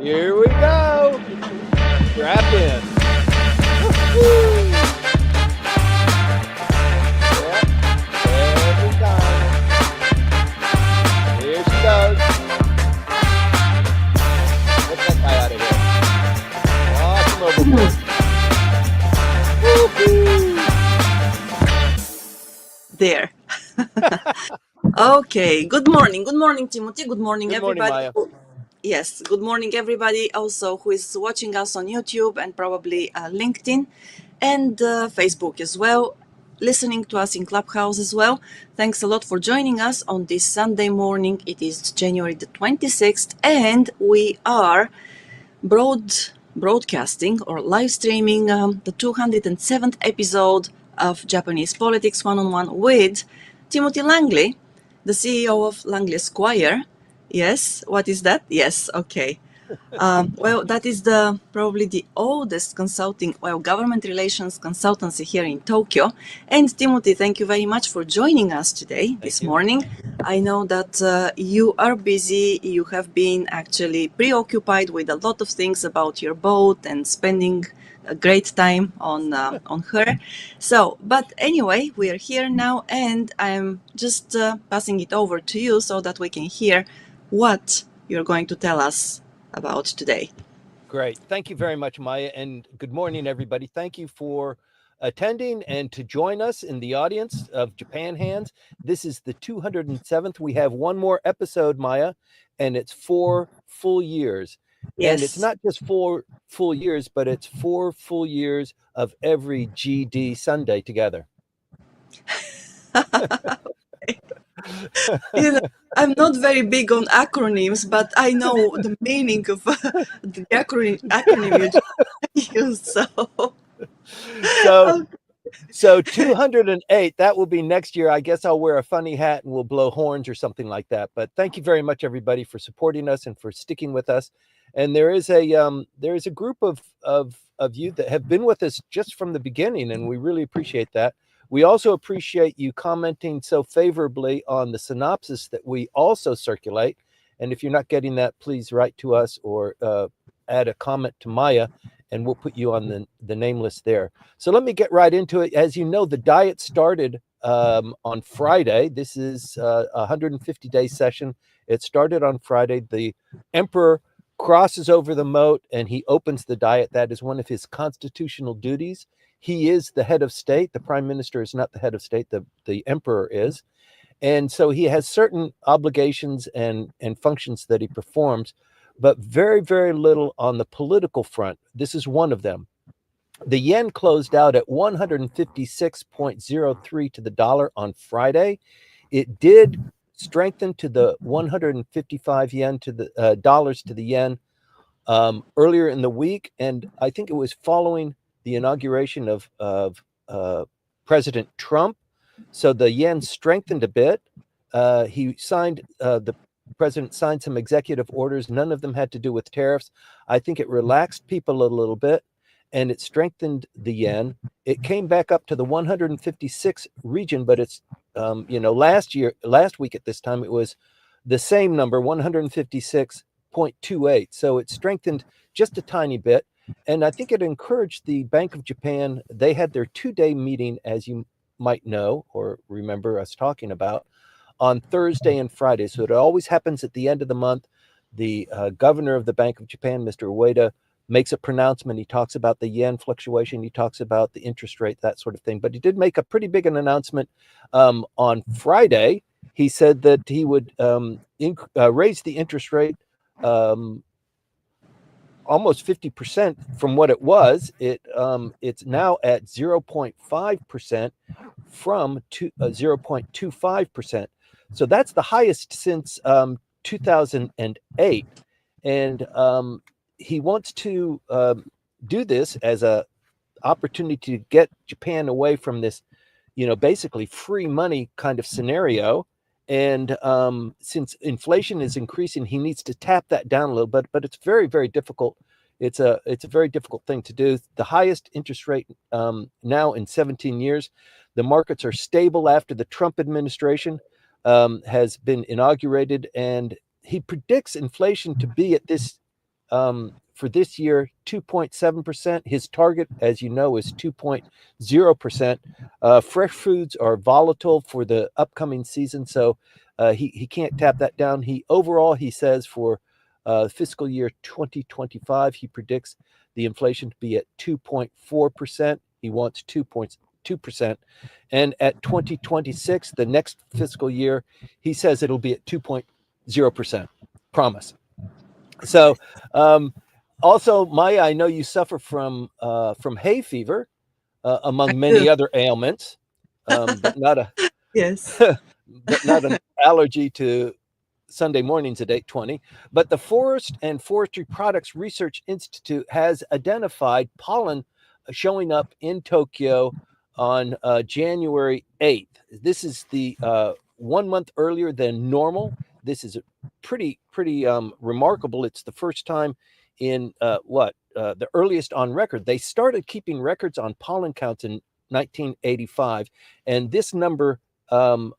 Here we go. Strap in. Woo-hoo. Yep. Every time. Here she goes. Get that guy out of here. Awesome overboard. Woo-hoo. There. Okay. Good morning. Good morning, Timothy. Good morning, everybody. Maya. Yes. Good morning, everybody. Also, who is watching us on YouTube and probably LinkedIn and Facebook as well. Listening to us in Clubhouse as well. Thanks a lot for joining us on this Sunday morning. It is January the 26th, and we are broadcasting or live streaming the 207th episode of Japanese Politics One-on-One with Timothy Langley, the CEO of Langley Esquire. Yes, what is that? Yes, okay. Well, that is probably the oldest government relations consultancy here in Tokyo. And Timothy, thank you very much for joining us today, this morning. I know that you are busy. You have been actually preoccupied with a lot of things about your boat and spending a great time on her. So, but anyway, we are here now, and I'm just passing it over to you so that we can hear what you're going to tell us about today. Great. Thank you very much, Maya, and good morning, everybody. Thank you for attending and to join us in the audience of Japan Hands. This is the 207th. We have one more episode, Maya, and it's 4 full years. Yes. And it's not just 4 full years, but it's 4 full years of every GD Sunday together. You know, I'm not very big on acronyms, but I know the meaning of the acronym you use. So 208, that will be next year. I guess I'll wear a funny hat and we'll blow horns or something like that. But thank you very much, everybody, for supporting us and for sticking with us. And there is a group of you that have been with us just from the beginning, and we really appreciate that. We also appreciate you commenting so favorably on the synopsis that we also circulate. And if you're not getting that, please write to us or add a comment to Maya, and we'll put you on the name list there. So let me get right into it. As you know, the diet started on Friday. This is a 150-day session. It started on Friday. The emperor crosses over the moat and he opens the diet. That is one of his constitutional duties. He is the head of state. The prime minister is not the head of state. The emperor is. And so he has certain obligations and functions that he performs, but very, very little on the political front. This is one of them. The yen closed out at 156.03 to the dollar on Friday. It did strengthen to the 155 yen to the dollars to the yen earlier in the week. And I think it was following the inauguration of President Trump. So the yen strengthened a bit. The president signed some executive orders. None of them had to do with tariffs. I think it relaxed people a little bit, and it strengthened the yen. It came back up to the 156 region, but it's, last week at this time, it was the same number, 156.28. So it strengthened just a tiny bit. And I think it encouraged the Bank of Japan. They had their 2-day meeting, as you might know or remember us talking about, on Thursday and Friday. So it always happens at the end of the month. The governor of the Bank of Japan, Mr. Ueda, makes a pronouncement. He talks about the yen fluctuation. He talks about the interest rate, that sort of thing. But he did make a pretty big an announcement on Friday. He said that he would raise the interest rate almost 50% from what it was. It's now at 0.5% from 0.25%. So that's the highest since 2008. And he wants to do this as a opportunity to get Japan away from this, basically free money kind of scenario. And since inflation is increasing, he needs to tap that down a little bit, but it's very, very difficult. It's a very difficult thing to do. The highest interest rate now in 17 years. The markets are stable after the Trump administration has been inaugurated, and he predicts inflation to be at this For this year, 2.7%. His target, as you know, is 2.0%. Fresh foods are volatile for the upcoming season, so he can't tap that down. Overall, he says for fiscal year 2025, he predicts the inflation to be at 2.4%. He wants 2.2%. And at 2026, the next fiscal year, he says it'll be at 2.0%. Promise. So, also, Maya, I know you suffer from hay fever, among many other ailments, but not a Yes. but not an allergy to Sunday mornings at 8:20. But the Forest and Forestry Products Research Institute has identified pollen showing up in Tokyo on January 8th. This is the 1 month earlier than normal. This is pretty remarkable. It's the first time in the earliest on record. They started keeping records on pollen counts in 1985, and this number on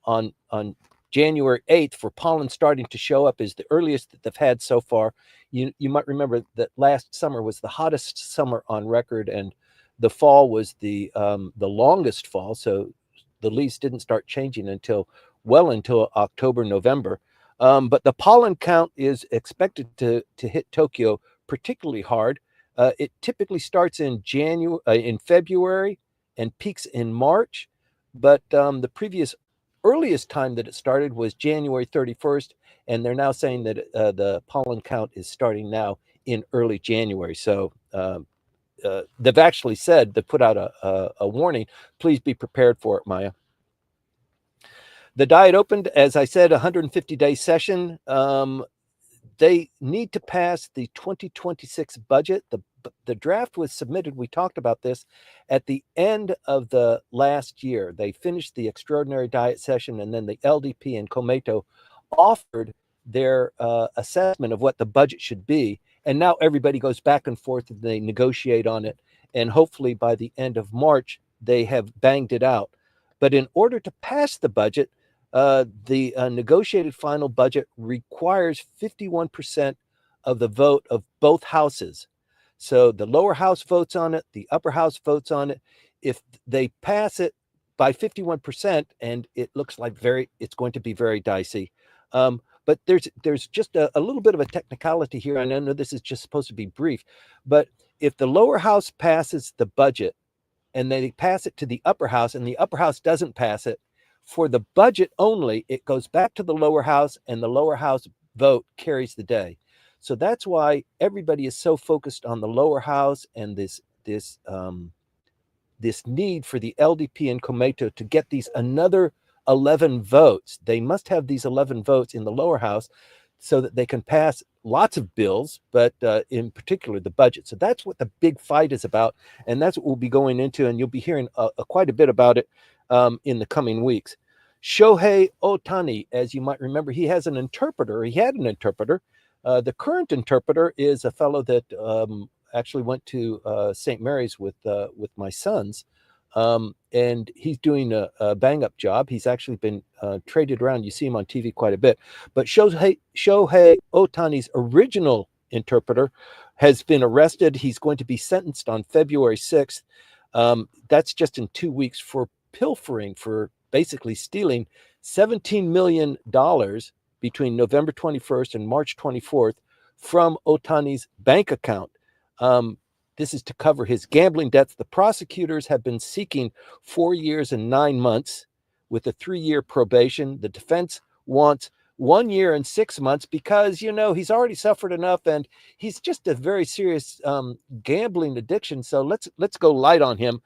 January 8th for pollen starting to show up is the earliest that they've had so far. You might remember that last summer was the hottest summer on record, and the fall was the longest fall. So the leaves didn't start changing until October, November. But the pollen count is expected to hit Tokyo particularly hard. It typically starts in February and peaks in March, but the previous earliest time that it started was January 31st, and they're now saying that the pollen count is starting now in early January. So they've actually said, they put out a warning, please be prepared for it, Maya. The Diet opened, as I said, a 150-day session. They need to pass the 2026 budget. The draft was submitted, we talked about this, at the end of the last year. They finished the extraordinary Diet session, and then the LDP and Komeito offered their assessment of what the budget should be. And now everybody goes back and forth and they negotiate on it. And hopefully by the end of March, they have banged it out. But in order to pass the budget, the negotiated final budget requires 51% of the vote of both houses. So the lower house votes on it, the upper house votes on it. If they pass it by 51%, and it looks like it's going to be very dicey. But there's just a little bit of a technicality here. And I know this is just supposed to be brief, but if the lower house passes the budget and they pass it to the upper house and the upper house doesn't pass it, for the budget only, it goes back to the lower house and the lower house vote carries the day. So that's why everybody is so focused on the lower house and this need for the LDP and Komeito to get these another 11 votes. They must have these 11 votes in the lower house so that they can pass lots of bills, but in particular the budget. So that's what the big fight is about, and that's what we'll be going into, and you'll be hearing quite a bit about it in the coming weeks. Shohei Ohtani, as you might remember, he had an interpreter. The current interpreter is a fellow that actually went to St. Mary's with my sons, and he's doing a bang-up job. He's actually been traded around. You see him on TV quite a bit. But Shohei Ohtani's original interpreter has been arrested. He's going to be sentenced on February 6th. That's just in 2 weeks for pilfering, for basically stealing $17 million between November 21st and March 24th from Ohtani's bank account. This is to cover his gambling debts. The prosecutors have been seeking 4 years and 9 months with a 3-year probation. The defense wants 1 year and 6 months because, he's already suffered enough and he's just a very serious gambling addiction. So let's go light on him.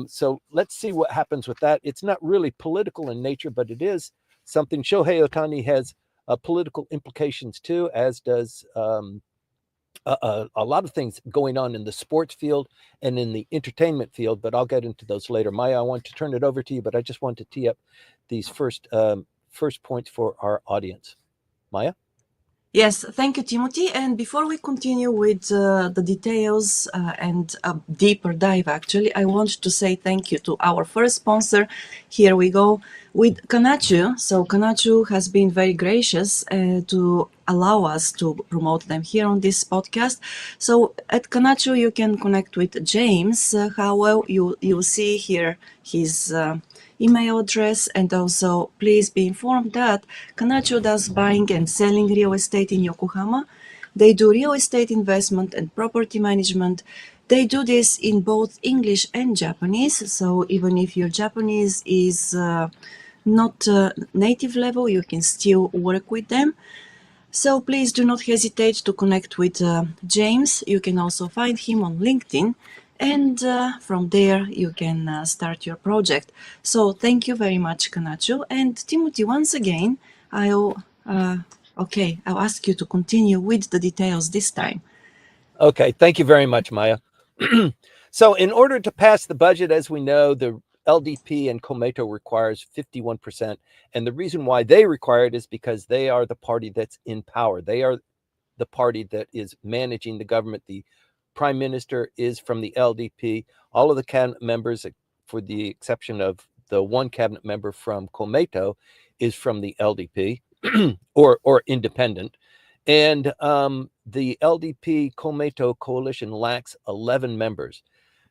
So let's see what happens with that. It's not really political in nature, but it is something. Shohei Ohtani has political implications too, as does a lot of things going on in the sports field and in the entertainment field, but I'll get into those later. Maya, I want to turn it over to you, but I just want to tee up these first points for our audience. Maya? Yes, thank you, Timothy. And before we continue with the details and a deeper dive, actually, I want to say thank you to our first sponsor. Here we go. with Kanchu. So Kanchu has been very gracious to allow us to promote them here on this podcast. So at Kanchu, you can connect with James Howell. You'll see here his email address, and also please be informed that Kanchu does buying and selling real estate in Yokohama. They do real estate investment and property management. They do this in both English and Japanese. So even if your Japanese is not native level, you can still work with them. So please do not hesitate to connect with James. You can also find him on LinkedIn, and from there you can start your project. So thank you very much, Kanchu. And Timothy, once again, I'll ask you to continue with the details this time. Okay, thank you very much, Maya. So in order to pass the budget, as we know, the LDP and Komeito requires 51%. And the reason why they require it is because they are the party that's in power. They are the party that is managing the government. The prime minister is from the LDP. All of the cabinet members, for the exception of the one cabinet member from Komeito, is from the LDP or independent. And the LDP Komeito coalition lacks 11 members.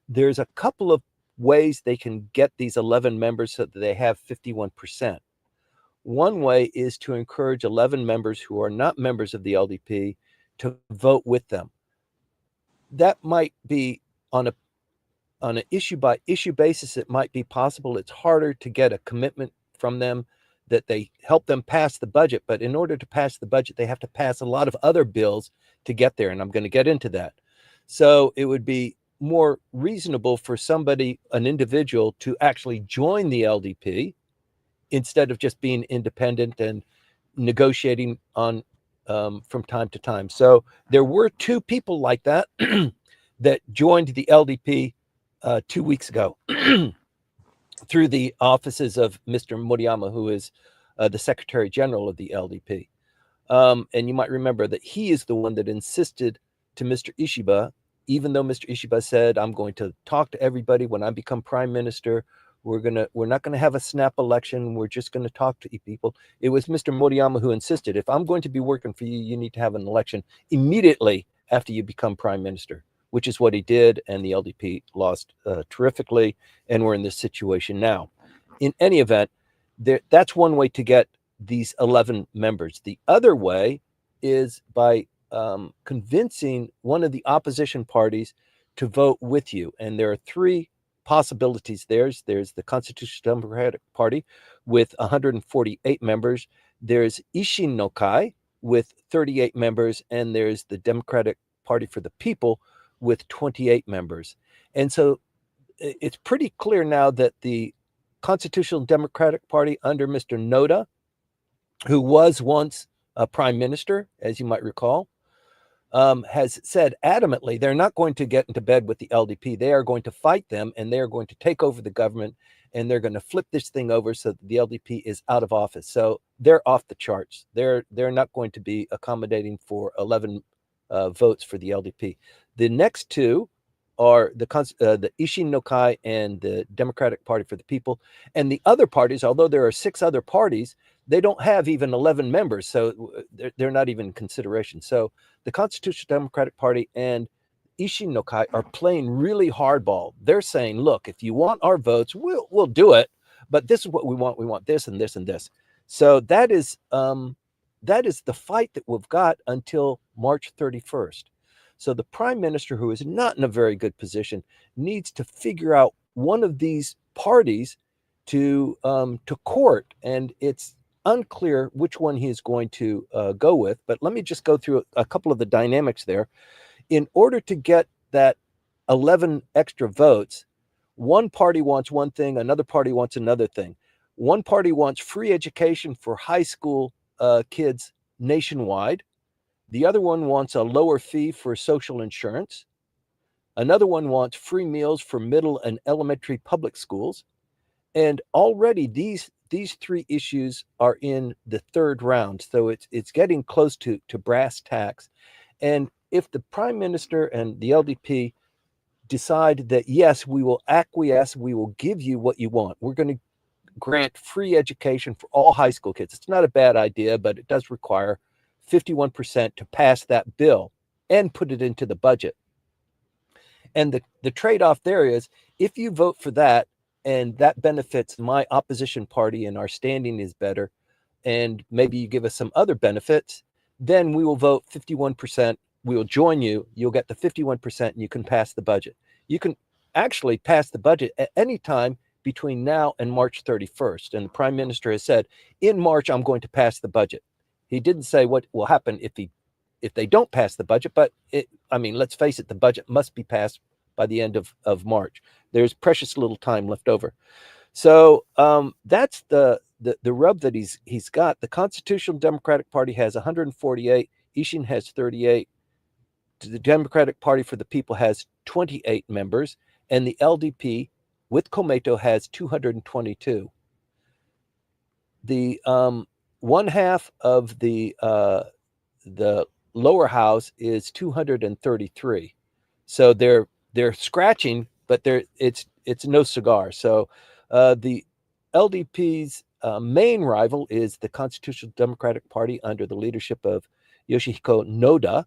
There's a couple of ways they can get these 11 members so that they have 51%. One way is to encourage 11 members who are not members of the LDP to vote with them. That might be on an issue by issue basis. It might be possible. It's harder to get a commitment from them that they help them pass the budget. But in order to pass the budget, they have to pass a lot of other bills to get there. And I'm going to get into that. So it would be more reasonable for somebody, an individual, to actually join the LDP instead of just being independent and negotiating on from time to time. So there were two people like that that joined the LDP 2 weeks ago through the offices of Mr. Moriyama, who is the Secretary General of the LDP. And you might remember that he is the one that insisted to Mr. Ishiba, even though Mr. Ishiba said, I'm going to talk to everybody when I become prime minister. We're not going to have a snap election. We're just going to talk to people. It was Mr. Moriyama who insisted, if I'm going to be working for you, you need to have an election immediately after you become prime minister, which is what he did. And the LDP lost terrifically. And we're in this situation now. In any event, that's one way to get these 11 members. The other way is by convincing one of the opposition parties to vote with you. And there are three possibilities. There's the Constitutional Democratic Party with 148 members. There's Ishin-no-Kai with 38 members. And there's the Democratic Party for the People with 28 members. And so it's pretty clear now that the Constitutional Democratic Party under Mr. Noda, who was once a prime minister, as you might recall, has said adamantly they're not going to get into bed with the LDP. They are going to fight them, and they are going to take over the government, and they're going to flip this thing over so that the LDP is out of office. So they're off the charts. They're not going to be accommodating for 11 votes for the LDP. The next two are the Ishin-no-Kai and the Democratic Party for the People. And the other parties, although there are 6 other parties, they don't have even 11 members, so they're not even in consideration. So the Constitutional Democratic Party and Ishin-no-Kai are playing really hardball. They're saying, look, if you want our votes, we'll do it, but this is what we want. We want this and this and this. So that is the fight that we've got until March 31st. So the prime minister, who is not in a very good position, needs to figure out one of these parties to court, and it's unclear which one he is going to go with. But let me just go through a couple of the dynamics there. In order to get that 11 extra votes, one party wants one thing, another party wants another thing. One party wants free education for high school kids nationwide. The other one wants a lower fee for social insurance. Another one wants free meals for middle and elementary public schools. And already these 3 issues are in the third round. So it's getting close to brass tacks. And if the prime minister and the LDP decide that, yes, we will acquiesce, we will give you what you want, we're going to grant free education for all high school kids. It's not a bad idea, but it does require 51% to pass that bill and put it into the budget. And the trade-off there is, if you vote for that and that benefits my opposition party and our standing is better, and maybe you give us some other benefits, then we will vote 51%. We will join you. You'll get the 51% and you can pass the budget. You can actually pass the budget at any time between now and March 31st. And the prime minister has said, in March, I'm going to pass the budget. He didn't say what will happen if they don't pass the budget, but let's face it, the budget must be passed by the end of March. There's precious little time left over. So that's the rub that he's got. The Constitutional Democratic Party has 148. Ishin has 38. The Democratic Party for the People has 28 members, and the LDP with Komeito has 222. The one half of the lower house is 233. So they're scratching, but it's no cigar. So the LDP's main rival is the Constitutional Democratic Party under the leadership of Yoshihiko Noda.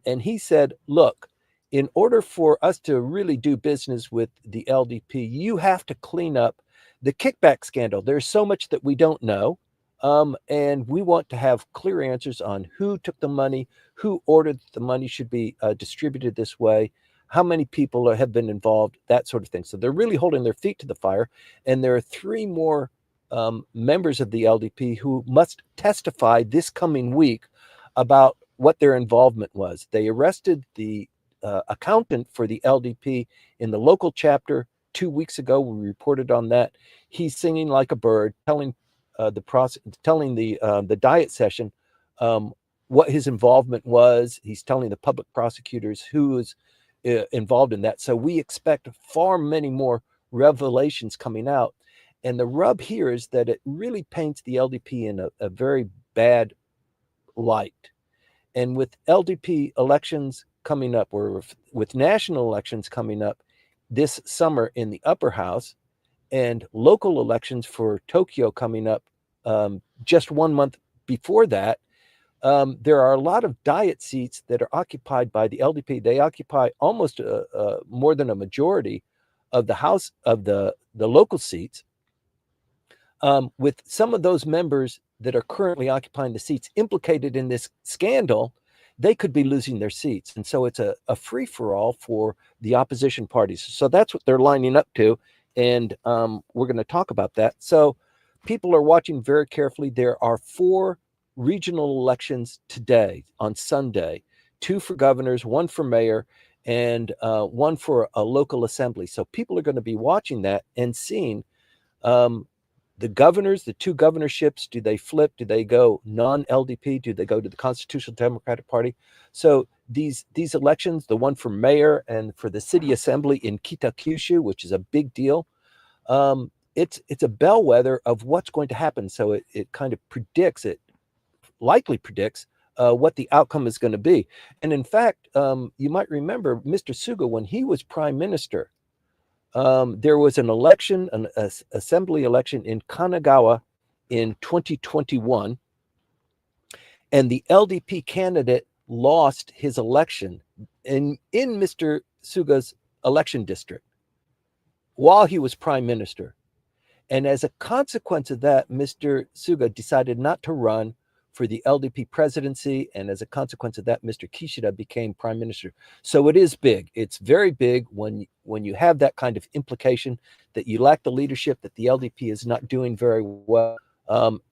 And he said, look, in order for us to really do business with the LDP, you have to clean up the kickback scandal. There's so much that we don't know. And we want to have clear answers on who took the money, who ordered the money should be distributed this way, how many people have been involved, that sort of thing. So they're really holding their feet to the fire. And there are 3 more members of the LDP who must testify this coming week about what their involvement was. They arrested the accountant for the LDP in the local chapter 2 weeks ago. We reported on that. He's singing like a bird, telling the diet session what his involvement was. He's telling the public prosecutors who is involved in that. So we expect far many more revelations coming out. And the rub here is that it really paints the LDP in a very bad light. And with LDP elections coming up, or with national elections coming up this summer in the upper house, and local elections for Tokyo coming up just 1 month before that, there are a lot of diet seats that are occupied by the LDP. They occupy almost more than a majority of the house of the local seats. With some of those members that are currently occupying the seats implicated in this scandal, they could be losing their seats. And so it's a free-for-all for the opposition parties. So that's what they're lining up to. And we're going to talk about that. So people are watching very carefully. There are 4 regional elections today on Sunday, 2 for governors, 1 for mayor, and 1 for a local assembly. So people are going to be watching that and seeing the governors, the 2 governorships. Do they flip? Do they go non-LDP? Do they go to the Constitutional Democratic Party? So these elections, the one for mayor and for the city assembly in Kita-Kyushu, which is a big deal, it's a bellwether of what's going to happen. So it kind of likely predicts what the outcome is going to be. And in fact, you might remember Mr. Suga, when he was prime minister, there was an election, an assembly election in Kanagawa in 2021, and the LDP candidate lost his election in Mr. Suga's election district while he was prime minister. And as a consequence of that, Mr. Suga decided not to run for the LDP presidency, and as a consequence of that, Mr. Kishida became prime minister. So it is big. It's very big when you have that kind of implication that you lack the leadership, that the LDP is not doing very well,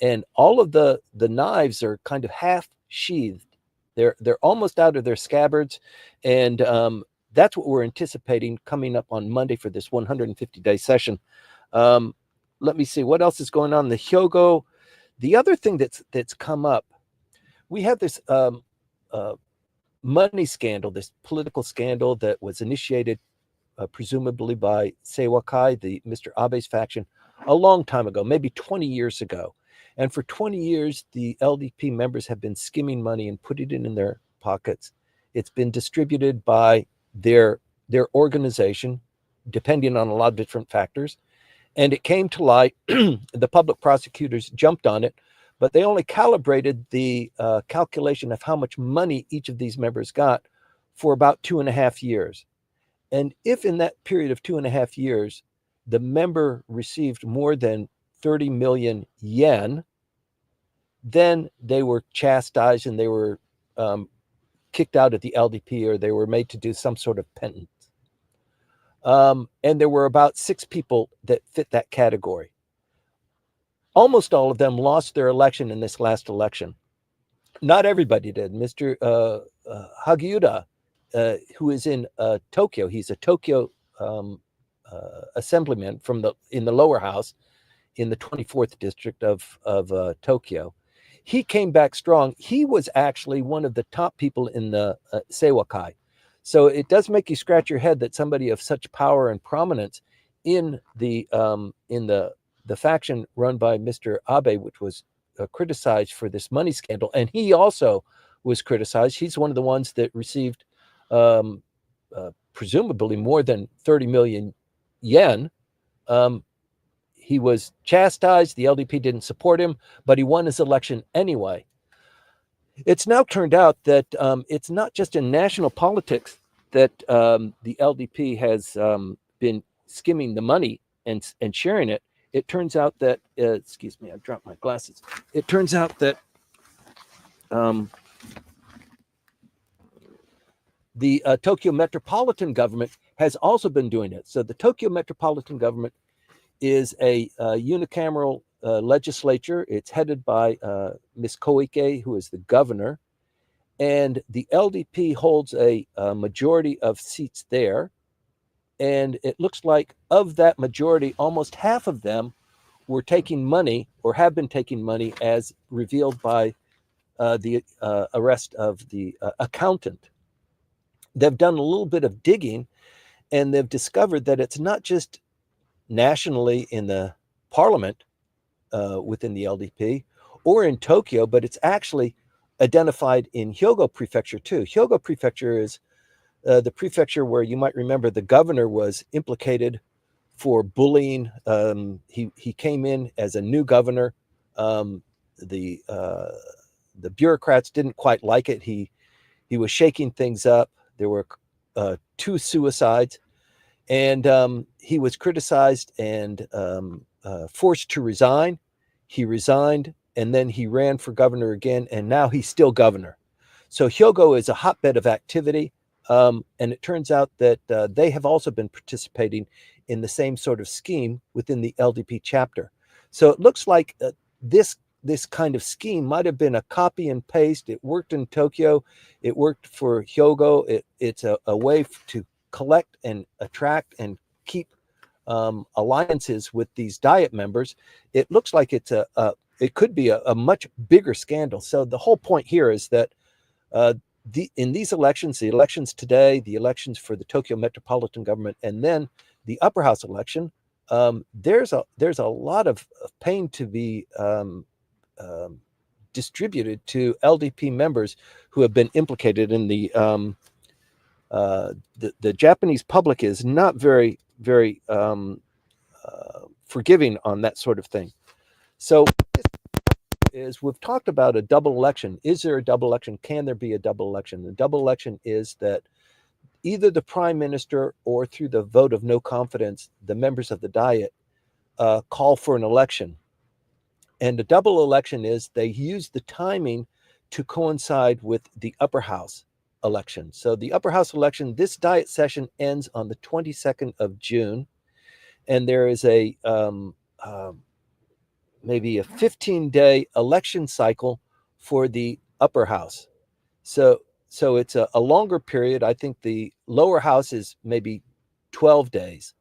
and all of the knives are kind of half sheathed. They're almost out of their scabbards, and that's what we're anticipating coming up on Monday for this 150-day session. Let me see what else is going on. The Hyogo. The other thing that's come up, we have this money scandal, this political scandal that was initiated presumably by Seiwakai, the Mr. Abe's faction, a long time ago, maybe 20 years ago. And for 20 years, the LDP members have been skimming money and putting it in their pockets. It's been distributed by their organization, depending on a lot of different factors. And it came to light. The public prosecutors jumped on it, but they only calibrated the calculation of how much money each of these members got for about 2.5 years. And if in that period of 2.5 years, the member received more than 30 million yen, then they were chastised and they were kicked out of the LDP, or they were made to do some sort of penance. And there were about 6 people that fit that category. Almost all of them lost their election in this last election. Not everybody did. Mr. Hagiuda, who is in Tokyo, he's a Tokyo assemblyman in the lower house in the 24th district of Tokyo. He came back strong. He was actually one of the top people in the Seiwa-kai. So it does make you scratch your head that somebody of such power and prominence in the faction run by Mr. Abe, which was criticized for this money scandal, and he also was criticized. He's one of the ones that received presumably more than 30 million yen. He was chastised. The LDP didn't support him, but he won his election anyway. It's now turned out that it's not just in national politics that the LDP has been skimming the money and sharing it. It turns out that, excuse me, I dropped my glasses. It turns out that the Tokyo metropolitan government has also been doing it. So the Tokyo metropolitan government is a unicameral legislature. It's headed by Ms. Koike, who is the governor. And the LDP holds a majority of seats there. And it looks like of that majority, almost half of them were taking money or have been taking money, as revealed by the arrest of the accountant. They've done a little bit of digging, and they've discovered that it's not just nationally in the parliament within the LDP or in Tokyo, but it's actually identified in Hyogo Prefecture too. Hyogo Prefecture is the prefecture where you might remember the governor was implicated for bullying. He came in as a new governor. The bureaucrats didn't quite like it. He was shaking things up. There were 2 suicides, and he was criticized and forced to resign. He resigned, and then he ran for governor again, and now he's still governor. So Hyogo is a hotbed of activity, and it turns out that they have also been participating in the same sort of scheme within the LDP chapter. So it looks like this kind of scheme might have been a copy and paste. It worked in Tokyo. It worked for Hyogo. It's a way to collect and attract and keep alliances with these diet members. It looks like it could be a much bigger scandal. So the whole point here is that in these elections, the elections today, the elections for the Tokyo metropolitan government, and then the upper house election, there's a lot of pain to be distributed to LDP members who have been implicated in the Japanese public is not very forgiving on that sort of thing. So we've talked about a double election. Is there a double election? Can there be a double election? The double election is that either the prime minister or through the vote of no confidence, the members of the Diet call for an election. And a double election is they use the timing to coincide with the upper house election. So the upper house election, this Diet session ends on the 22nd of June. And there is a maybe a 15-day election cycle for the upper house. So it's a longer period. I think the lower house is maybe 12 days.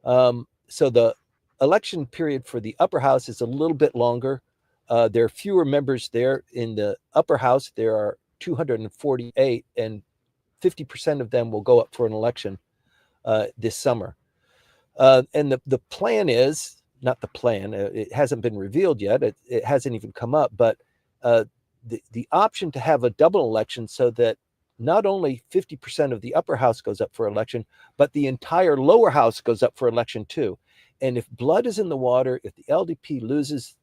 So the election period for the upper house is a little bit longer. There are fewer members there. In the upper house, there are 248, and 50% of them will go up for an election this summer. And the plan is, not the plan, it hasn't been revealed yet. It hasn't even come up, but the option to have a double election so that not only 50% of the upper house goes up for election, but the entire lower house goes up for election too. if blood is in the water, if the LDP loses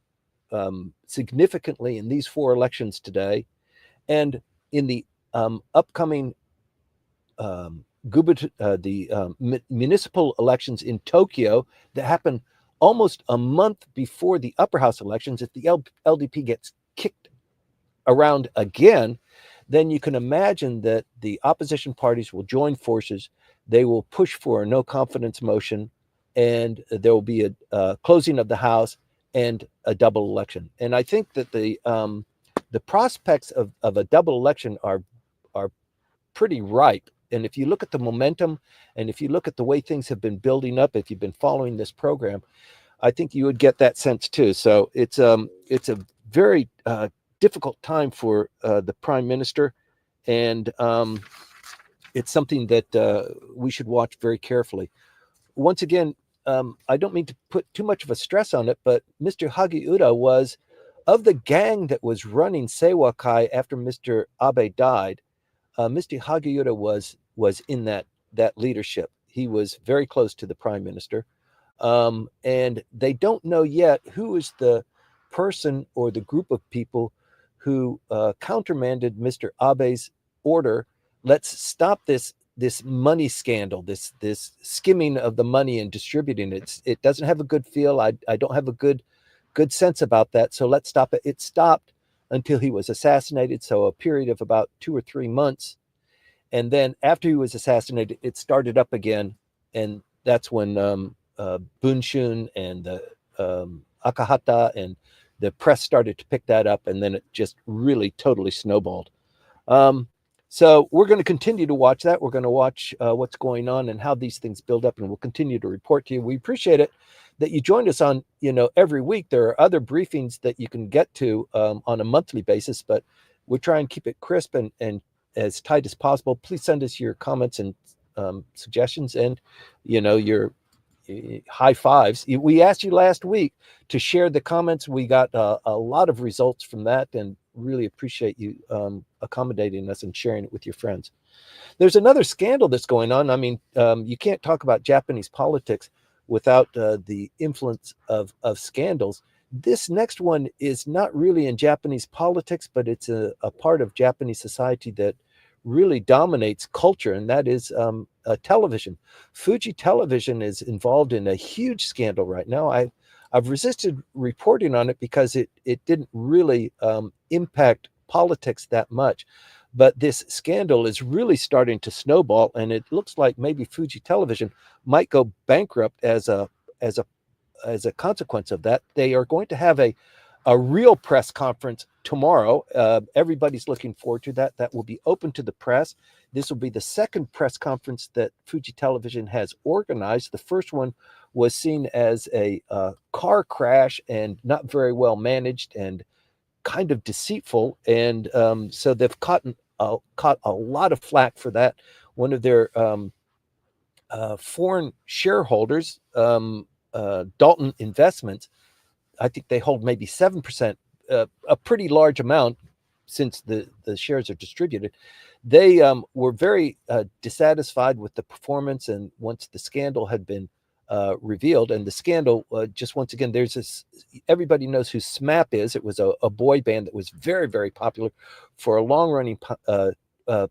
significantly in these 4 elections today, and in the upcoming municipal elections in Tokyo that happen almost a month before the upper house elections, if the LDP gets kicked around again, then you can imagine that the opposition parties will join forces. They will push for a no confidence motion, and there will be a closing of the House and a double election. And I think that the prospects of a double election are pretty ripe. And if you look at the momentum, and if you look at the way things have been building up, if you've been following this program, I think you would get that sense too. So it's a very difficult time for the prime minister, and it's something that we should watch very carefully. Once again, I don't mean to put too much of a stress on it, but Mr. Hagiura was of the gang that was running Seiwa-kai after Mr. Abe died. Mr. Hagiura was in that leadership. He was very close to the prime minister. And they don't know yet who is the person or the group of people who countermanded Mr. Abe's order. Let's stop this money scandal, this skimming of the money and distributing it. It doesn't have a good feel. I don't have a good sense about that. So let's stop it. It stopped until he was assassinated. So a period of about 2 or 3 months. And then after he was assassinated, it started up again. And that's when Bunshun and the Akahata and the press started to pick that up. And then it just really totally snowballed. So we're going to continue to watch that. We're going to watch what's going on and how these things build up, and we'll continue to report to you. We appreciate it that you joined us on, every week. There are other briefings that you can get to on a monthly basis, but we try and keep it crisp and as tight as possible. Please send us your comments and suggestions and, your high fives. We asked you last week to share the comments. We got a lot of results from that, and really appreciate you accommodating us and sharing it with your friends. There's another scandal that's going on. I mean, you can't talk about Japanese politics without the influence of scandals. This next one is not really in Japanese politics, but it's a part of Japanese society that really dominates culture, and that is television. Fuji Television is involved in a huge scandal right now. I've resisted reporting on it because it didn't really impact politics that much. But this scandal is really starting to snowball, and it looks like maybe Fuji Television might go bankrupt as a consequence of that. They are going to have a real press conference tomorrow. Everybody's looking forward to that. That will be open to the press. This will be the second press conference that Fuji Television has organized. The first one was seen as a car crash and not very well managed and kind of deceitful. And so they've caught a lot of flack for that. One of their foreign shareholders, Dalton Investments, I think they hold maybe 7%, a pretty large amount since the shares are distributed. They were very dissatisfied with the performance, and once the scandal had been revealed, and the scandal just once again, there's this, everybody knows who SMAP is. It was a boy band that was very, very popular for a long-running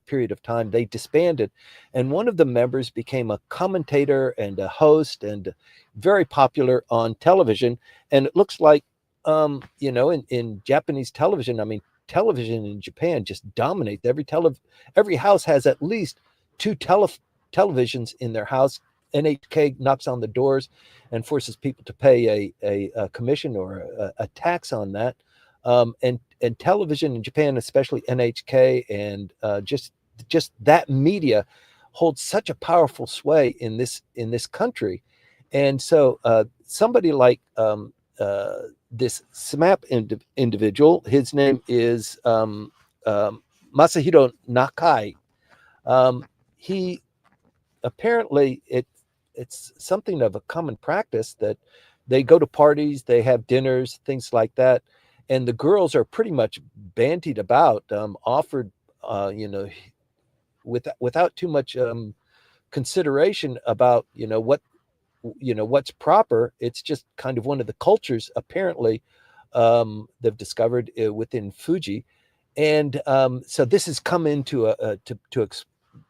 period of time. They disbanded, and one of the members became a commentator and a host and very popular on television. And it looks like in Japanese television, I mean, television in Japan just dominates. Every house has at least 2 televisions in their house. NHK knocks on the doors and forces people to pay a commission or a tax on that. And television in Japan, especially NHK, and just that media holds such a powerful sway in this country. And so somebody like this SMAP individual, his name is Masahiro Nakai. He apparently, it's something of a common practice that they go to parties, they have dinners, things like that, and the girls are pretty much bandied about, offered, without too much consideration about, what's proper. It's just kind of one of the cultures apparently they've discovered within Fuji. And so this has come into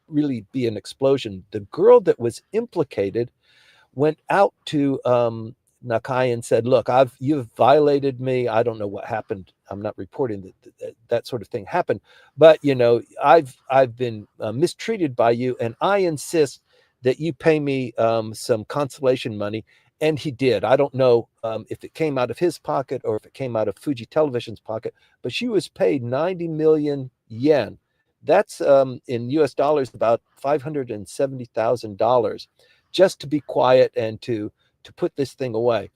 really be an explosion. The girl that was implicated went out to Nakai and said, "Look, you've violated me. I don't know what happened. I'm not reporting that sort of thing happened, but I've been mistreated by you, and I insist that you pay me some consolation money." And he did. I don't know if it came out of his pocket or if it came out of Fuji Television's pocket, but she was paid 90 million yen. That's in US dollars about $570,000 just to be quiet and to put this thing away.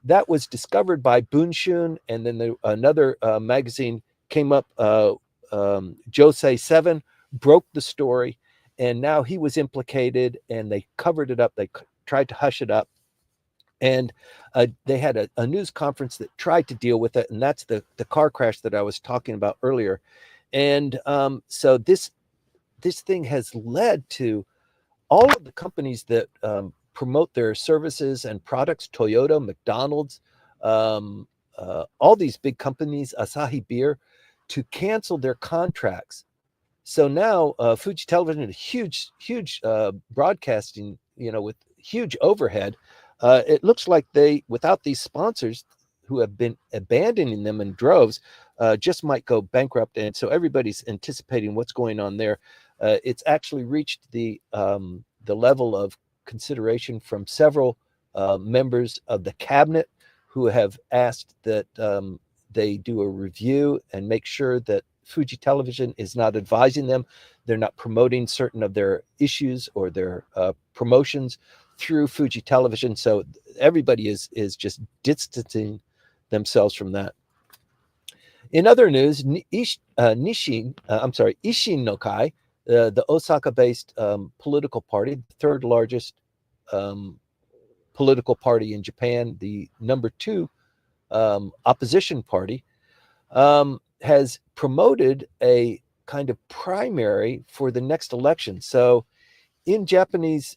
That was discovered by Bunshun, and then another magazine came up, Josei 7, broke the story, and now he was implicated, and they covered it up. They tried to hush it up. And they had a news conference that tried to deal with it, and that's the car crash that I was talking about earlier. And so this thing has led to all of the companies that promote their services and products, Toyota, McDonald's, all these big companies, Asahi Beer, to cancel their contracts. So now Fuji Television, a huge broadcasting, with huge overhead. It looks like they, without these sponsors who have been abandoning them in droves, just might go bankrupt. And so everybody's anticipating what's going on there. It's actually reached the level of consideration from several members of the cabinet who have asked that they do a review and make sure that Fuji Television is not advising them. They're not promoting certain of their issues or their promotions through Fuji Television. So everybody is just distancing themselves from that. In other news, Ishin-no-Kai, the Osaka-based political party, the third largest political party in Japan, the number 2 opposition party, has promoted a kind of primary for the next election. So in Japanese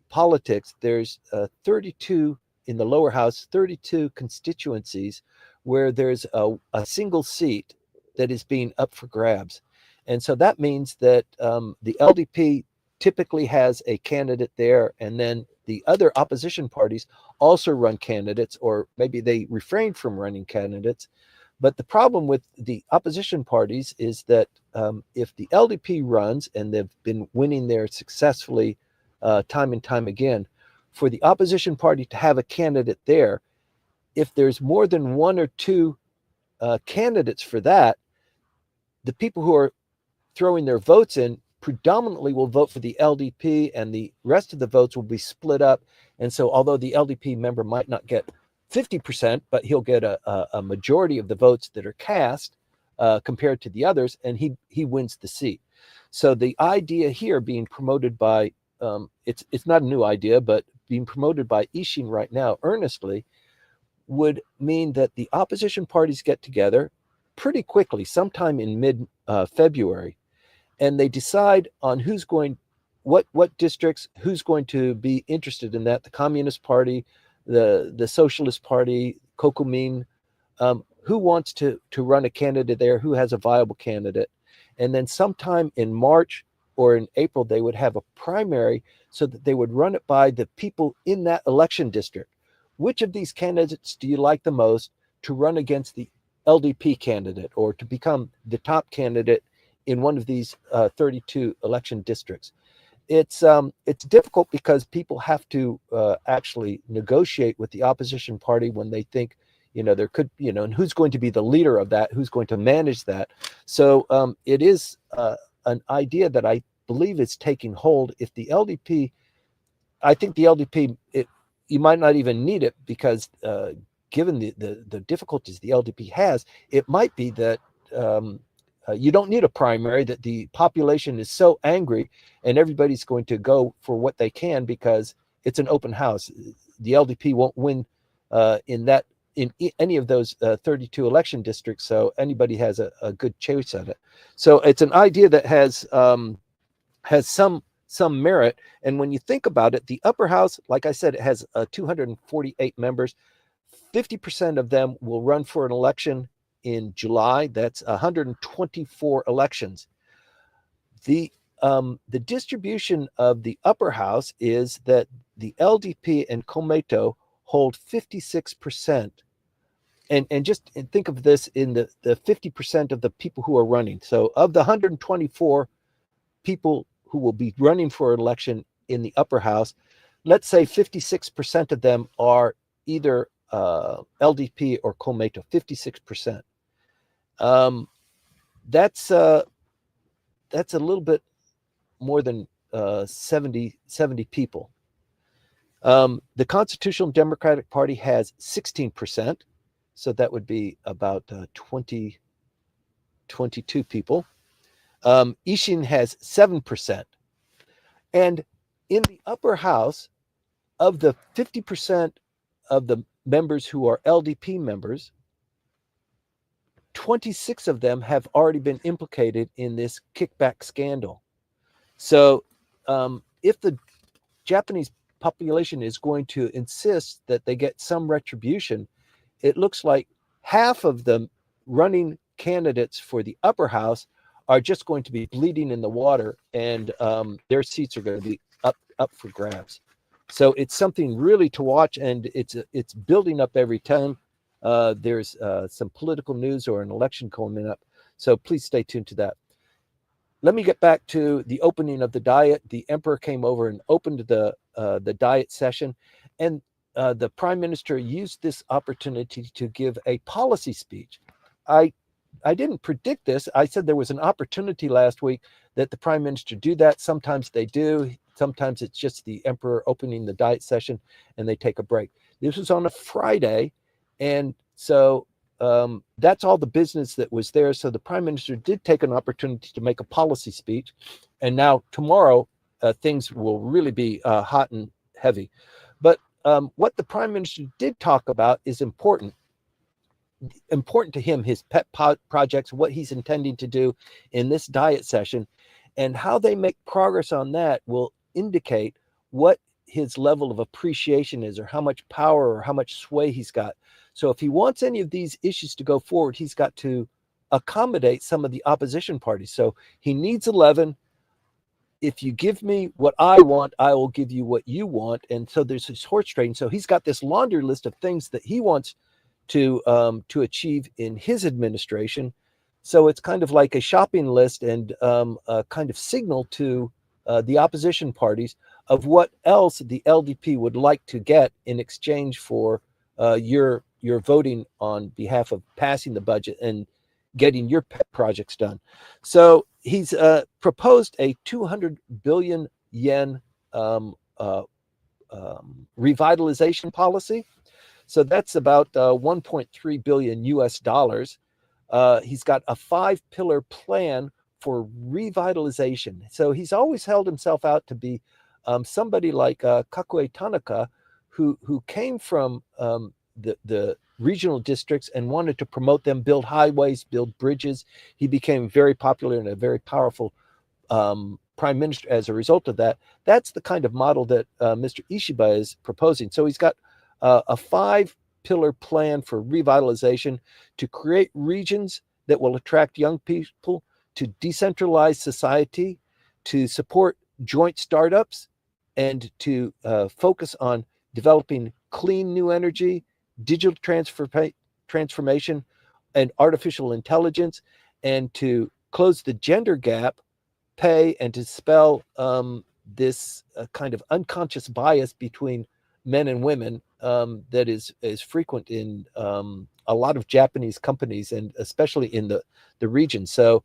politics, there's 32 in the lower house, 32 constituencies where there's a single seat that is being up for grabs. And so that means that the LDP typically has a candidate there, and then the other opposition parties also run candidates, or maybe they refrain from running candidates. But the problem with the opposition parties is that if the LDP runs, and they've been winning there successfully time and time again, for the opposition party to have a candidate there, if there's more than 1 or 2 candidates for that, the people who are throwing their votes in predominantly will vote for the LDP, and the rest of the votes will be split up. And so although the LDP member might not get 50%, but he'll get a majority of the votes that are cast compared to the others, and he wins the seat. So the idea here being promoted by, it's not a new idea, but being promoted by Ishin right now earnestly, would mean that the opposition parties get together pretty quickly, sometime in mid-February, and they decide on what districts, who's going to be interested in that. The Communist Party, the Socialist Party, Kokumin, who wants to run a candidate there, who has a viable candidate. And then sometime in March or in April, they would have a primary so that they would run it by the people in that election district. Which of these candidates do you like the most to run against the LDP candidate, or to become the top candidate in one of these 32 election districts? It's difficult because people have to actually negotiate with the opposition party when they think, there could, and who's going to be the leader of that, who's going to manage that. So it is an idea that I believe is taking hold. If the LDP, I think the LDP, you might not even need it, because given the difficulties the LDP has, it might be that you don't need a primary, that the population is so angry and everybody's going to go for what they can because it's an open house. The LDP won't win in any of those 32 election districts, so anybody has a good chance at it. So it's an idea that has some some merit. And when you think about it, the upper house, like I said, it has 248 members. 50% of them will run for an election in July. That's 124 elections. The distribution of the upper house is that the LDP and Komeito hold 56%. And just think of this in the 50% of the people who are running. So of the 124 people who will be running for an election in the upper house, let's say 56% of them are either LDP or Komeito, 56%. That's a little bit more than 70 people. The Constitutional Democratic Party has 16%, so that would be about 22 people. Ishin has 7%. And in the upper house, of the 50% of the members who are LDP members, 26 of them have already been implicated in this kickback scandal. So if the Japanese population is going to insist that they get some retribution, it looks like half of the running candidates for the upper house are just going to be bleeding in the water, and their seats are going to be up for grabs. So it's something really to watch, and it's building up every time there's some political news or an election coming up. So please stay tuned to that. Let me get back to the opening of the Diet. The emperor came over and opened the Diet session, and the prime minister used this opportunity to give a policy speech. I didn't predict this. I said there was an opportunity last week that the prime minister do that. Sometimes they do. Sometimes it's just the emperor opening the Diet session and they take a break. This was on a Friday, and so that's all the business that was there. So the prime minister did take an opportunity to make a policy speech, and now tomorrow things will really be hot and heavy. But what the prime minister did talk about is important to him, his pet projects, what he's intending to do in this Diet session, and how they make progress on that will indicate what his level of appreciation is, or how much power or how much sway he's got. So if he wants any of these issues to go forward, he's got to accommodate some of the opposition parties. So he needs 11. If you give me what I want, I will give you what you want. And so there's this horse trading. So he's got this laundry list of things that he wants to achieve in his administration. So it's kind of like a shopping list, and a kind of signal to the opposition parties of what else the LDP would like to get in exchange for your voting on behalf of passing the budget and getting your pet projects done. So he's proposed a 200 billion yen revitalization policy. So that's about 1.3 billion US dollars. He's got a 5-pillar plan for revitalization. So he's always held himself out to be somebody like Kakue Tanaka, who came from the regional districts and wanted to promote them, build highways, build bridges. He became very popular and a very powerful prime minister as a result of that. That's the kind of model that Mr. Ishiba is proposing. So he's got a 5-pillar plan for revitalization to create regions that will attract young people, to decentralize society, to support joint startups, and to focus on developing clean new energy, digital transformation, and artificial intelligence, and to close the gender gap, pay, and to dispel this kind of unconscious bias between men and women that is frequent in a lot of Japanese companies, and especially in the region. So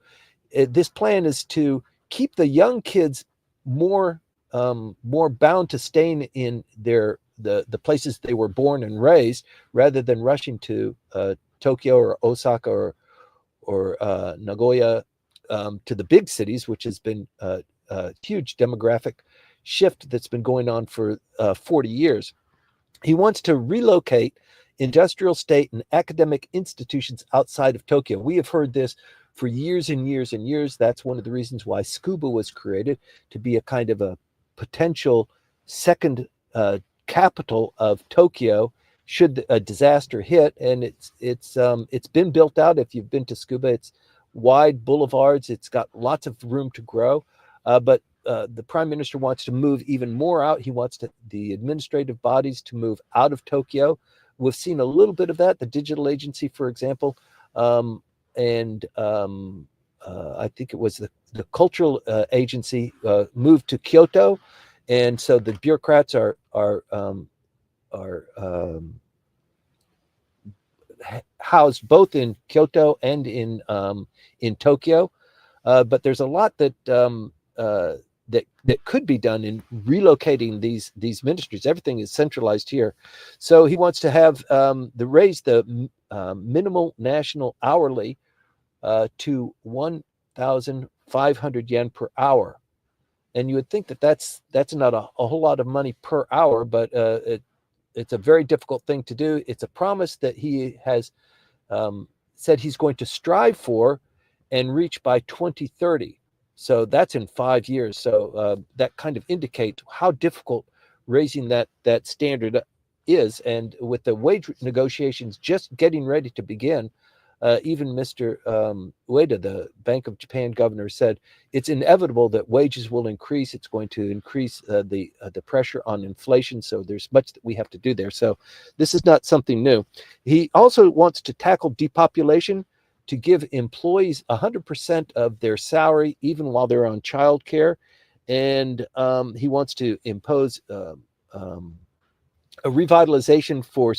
this plan is to keep the young kids more bound to staying in the places they were born and raised, rather than rushing to Tokyo or Osaka or Nagoya, to the big cities, which has been a huge demographic shift that's been going on for 40 years. He wants to relocate industrial, state, and academic institutions outside of Tokyo. We have heard this for years and years and years. That's one of the reasons why Tsukuba was created, to be a kind of a potential second capital of Tokyo should a disaster hit. And it's been built out. If you've been to Tsukuba, it's wide boulevards. It's got lots of room to grow. But the prime minister wants to move even more out. He wants the administrative bodies to move out of Tokyo. We've seen a little bit of that. The digital agency, for example, and I think it was the cultural agency moved to Kyoto, and so the bureaucrats are housed both in Kyoto and in Tokyo. But there's a lot that could be done in relocating these ministries. Everything is centralized here. So he wants to have raise the minimal national hourly to 1,500 yen per hour. And you would think that that's not a whole lot of money per hour, but it's a very difficult thing to do. It's a promise that he has said he's going to strive for and reach by 2030. So that's in 5 years. So that kind of indicates how difficult raising that standard is. And with the wage negotiations just getting ready to begin, even Mr. Ueda, the Bank of Japan governor, said it's inevitable that wages will increase. It's going to increase the pressure on inflation. So there's much that we have to do there. So this is not something new. He also wants to tackle depopulation, to give employees 100% of their salary, even while they're on childcare. And he wants to impose a revitalization for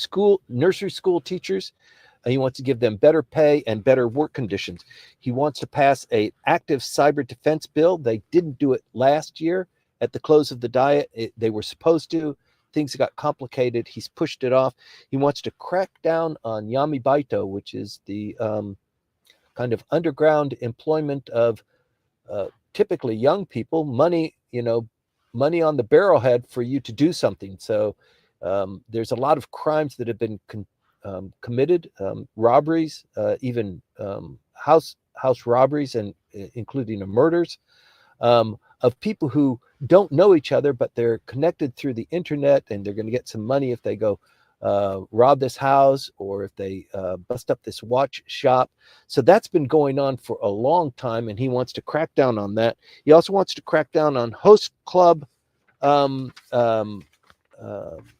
nursery school teachers. He wants to give them better pay and better work conditions. He wants to pass an active cyber defense bill. They didn't do it last year at the close of the Diet. They were supposed to. Things got complicated. He's pushed it off. He wants to crack down on yamibaito, which is the kind of underground employment of typically young people, money on the barrelhead for you to do something. So there's a lot of crimes that have been committed, robberies, even house robberies, and including murders of people who don't know each other, but they're connected through the internet, and they're going to get some money if they go rob this house, or if they bust up this watch shop. So that's been going on for a long time, and he wants to crack down on that. He also wants to crack down on host club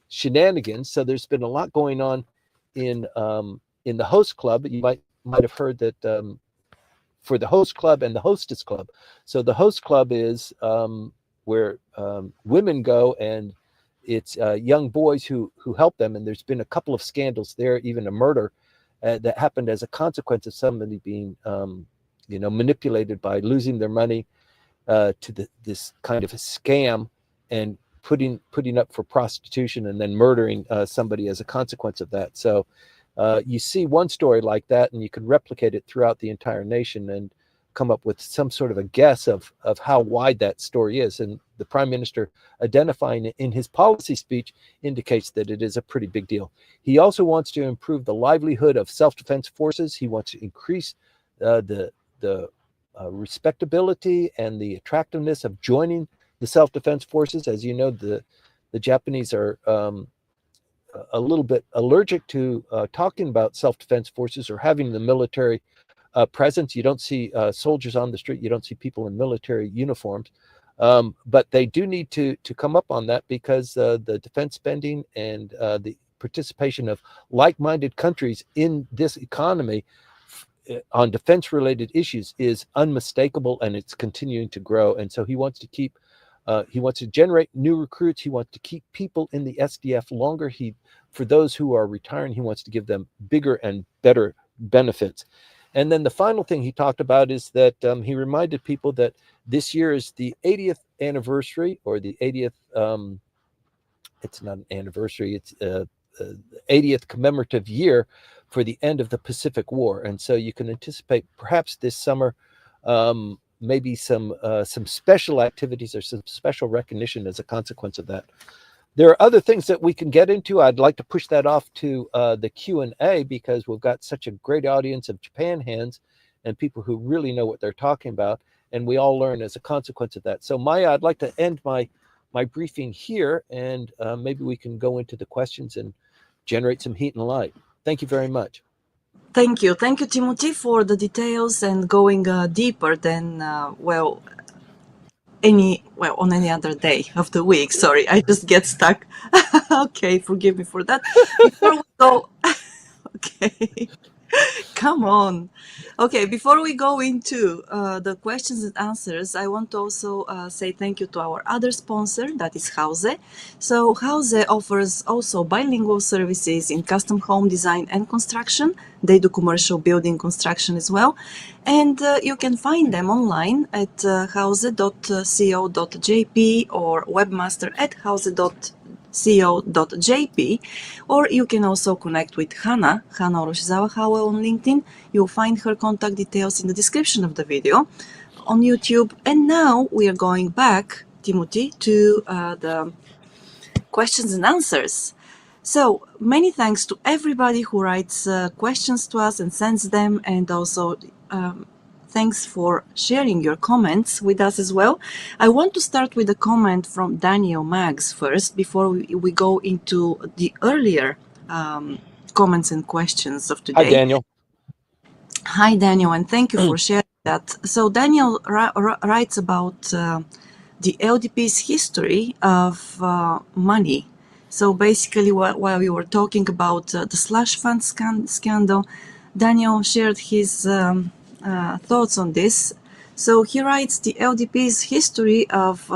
shenanigans. So there's been a lot going on in the host club. You might have heard that for the host club and the hostess club. So the host club is where women go, and it's young boys who help them. And there's been a couple of scandals there, even a murder that happened as a consequence of somebody being manipulated by losing their money to this kind of a scam, and putting up for prostitution, and then murdering somebody as a consequence of that. So you see one story like that, and you can replicate it throughout the entire nation and come up with some sort of a guess of how wide that story is. And the prime minister identifying it in his policy speech indicates that it is a pretty big deal. He also wants to improve the livelihood of self-defense forces. He wants to increase the respectability and the attractiveness of joining the self-defense forces. As you know, the Japanese are a little bit allergic to talking about self-defense forces or having the military presence. You don't see soldiers on the street. You don't see people in military uniforms. But they do need to come up on that, because the defense spending and the participation of like-minded countries in this economy on defense-related issues is unmistakable, and it's continuing to grow. And so he wants to generate new recruits. He wants to keep people in the SDF longer. For those who are retiring, he wants to give them bigger and better benefits. And then the final thing he talked about is that he reminded people that this year is the 80th anniversary, or the 80th, it's not an anniversary, it's 80th commemorative year for the end of the Pacific War. And so you can anticipate perhaps this summer maybe some special activities or some special recognition as a consequence of that. There are other things that we can get into. I'd like to push that off to the Q&A, because we've got such a great audience of Japan hands, and people who really know what they're talking about, and we all learn as a consequence of that. So Maya, I'd like to end my briefing here, and maybe we can go into the questions and generate some heat and light. Thank you very much. Thank you, Timothy, for the details and going deeper than on any other day of the week. Sorry, I just get stuck. Okay, forgive me for that. Before we go, okay. Come on. Okay, before we go into the questions and answers, I want to also say thank you to our other sponsor, that is Houze. So Houze offers also bilingual services in custom home design and construction. They do commercial building construction as well. And you can find them online at houze.co.jp or webmaster at houze.co.jp, or you can also connect with Hana Uroshizawa Howell on LinkedIn. You'll find her contact details in the description of the video on YouTube. And now we are going back, Timothy, to the questions and answers. So many thanks to everybody who writes questions to us and sends them, and also thanks for sharing your comments with us as well. I want to start with a comment from Daniel Maggs first, before we go into the earlier comments and questions of today. Hi, Daniel. Hi, Daniel, and thank you for sharing that. So Daniel writes about the LDP's history of money. So basically, while we were talking about the slush fund scandal, Daniel shared his thoughts on this. So he writes, the LDP's history of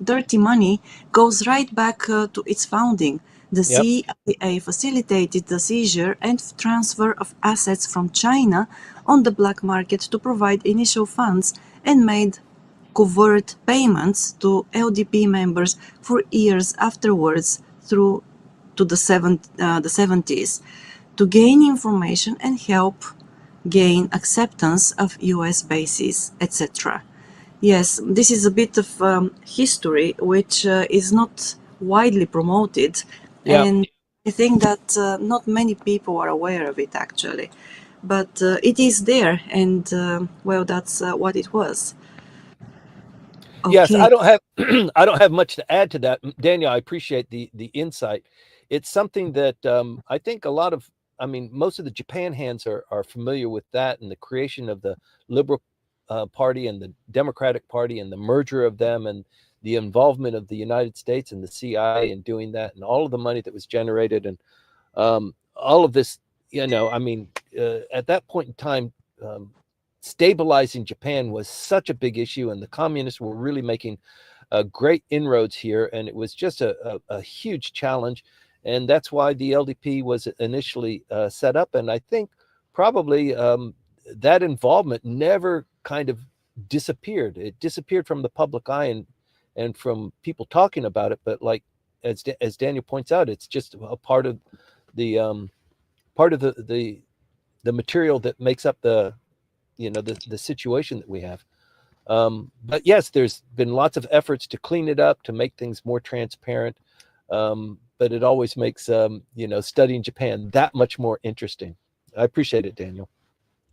dirty money goes right back to its founding. The CIA facilitated the seizure and transfer of assets from China on the black market to provide initial funds, and made covert payments to LDP members for years afterwards through to the 70s to gain information and help gain acceptance of US bases, etc. Yes, this is a bit of history which is not widely promoted, and I think that not many people are aware of it actually, but it is there, and that's what it was. Okay. Yes, I don't have I don't have much to add to that, Daniel. I appreciate the insight. It's something that I think a lot of, I mean, most of the Japan hands are familiar with that, and the creation of the Liberal Party and the Democratic Party and the merger of them, and the involvement of the United States and the CIA in doing that, and all of the money that was generated, and all of this, I mean, at that point in time, stabilizing Japan was such a big issue, and the communists were really making great inroads here, and it was just a huge challenge. And that's why the LDP was initially set up. And I think probably that involvement never kind of disappeared. It disappeared from the public eye and from people talking about it. But like as Daniel points out, it's just a part of the material that makes up the situation that we have. But yes, there's been lots of efforts to clean it up, to make things more transparent. But it always makes studying Japan that much more interesting. I appreciate it, Daniel.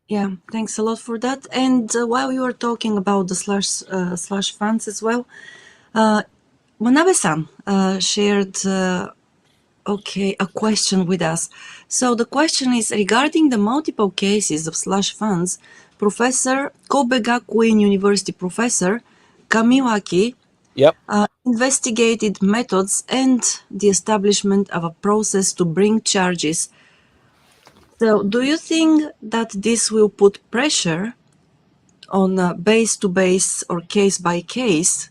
Yeah, thanks a lot for that. And while you were talking about the slush funds as well, Manabe-san shared a question with us. So the question is regarding the multiple cases of slush funds. Professor Kobe Gakuin University professor Kamiwaki investigated methods and the establishment of a process to bring charges. So do you think that this will put pressure on a base-to-base or case-by-case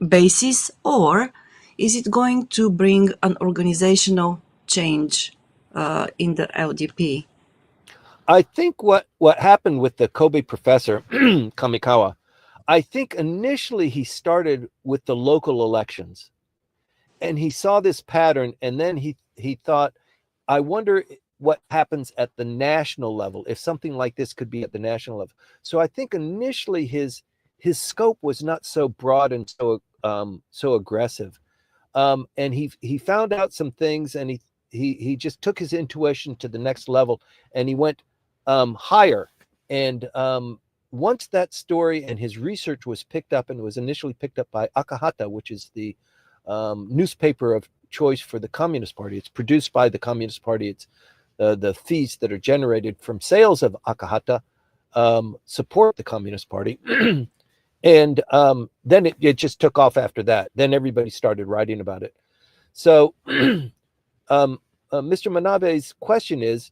basis, or is it going to bring an organizational change in the LDP? I think what happened with the Kobe professor, Kamikawa, I think initially he started with the local elections, and he saw this pattern, and then he thought, I wonder what happens at the national level, if something like this could be at the national level. So I think initially his scope was not so broad and so aggressive, and he found out some things, and he just took his intuition to the next level, and he went higher. And once that story and his research was picked up, and was initially picked up by Akahata, which is the newspaper of choice for the Communist Party. It's produced by the Communist Party. It's the fees that are generated from sales of Akahata support the Communist Party. And then it just took off after that. Then everybody started writing about it. So Mr. Manabe's question is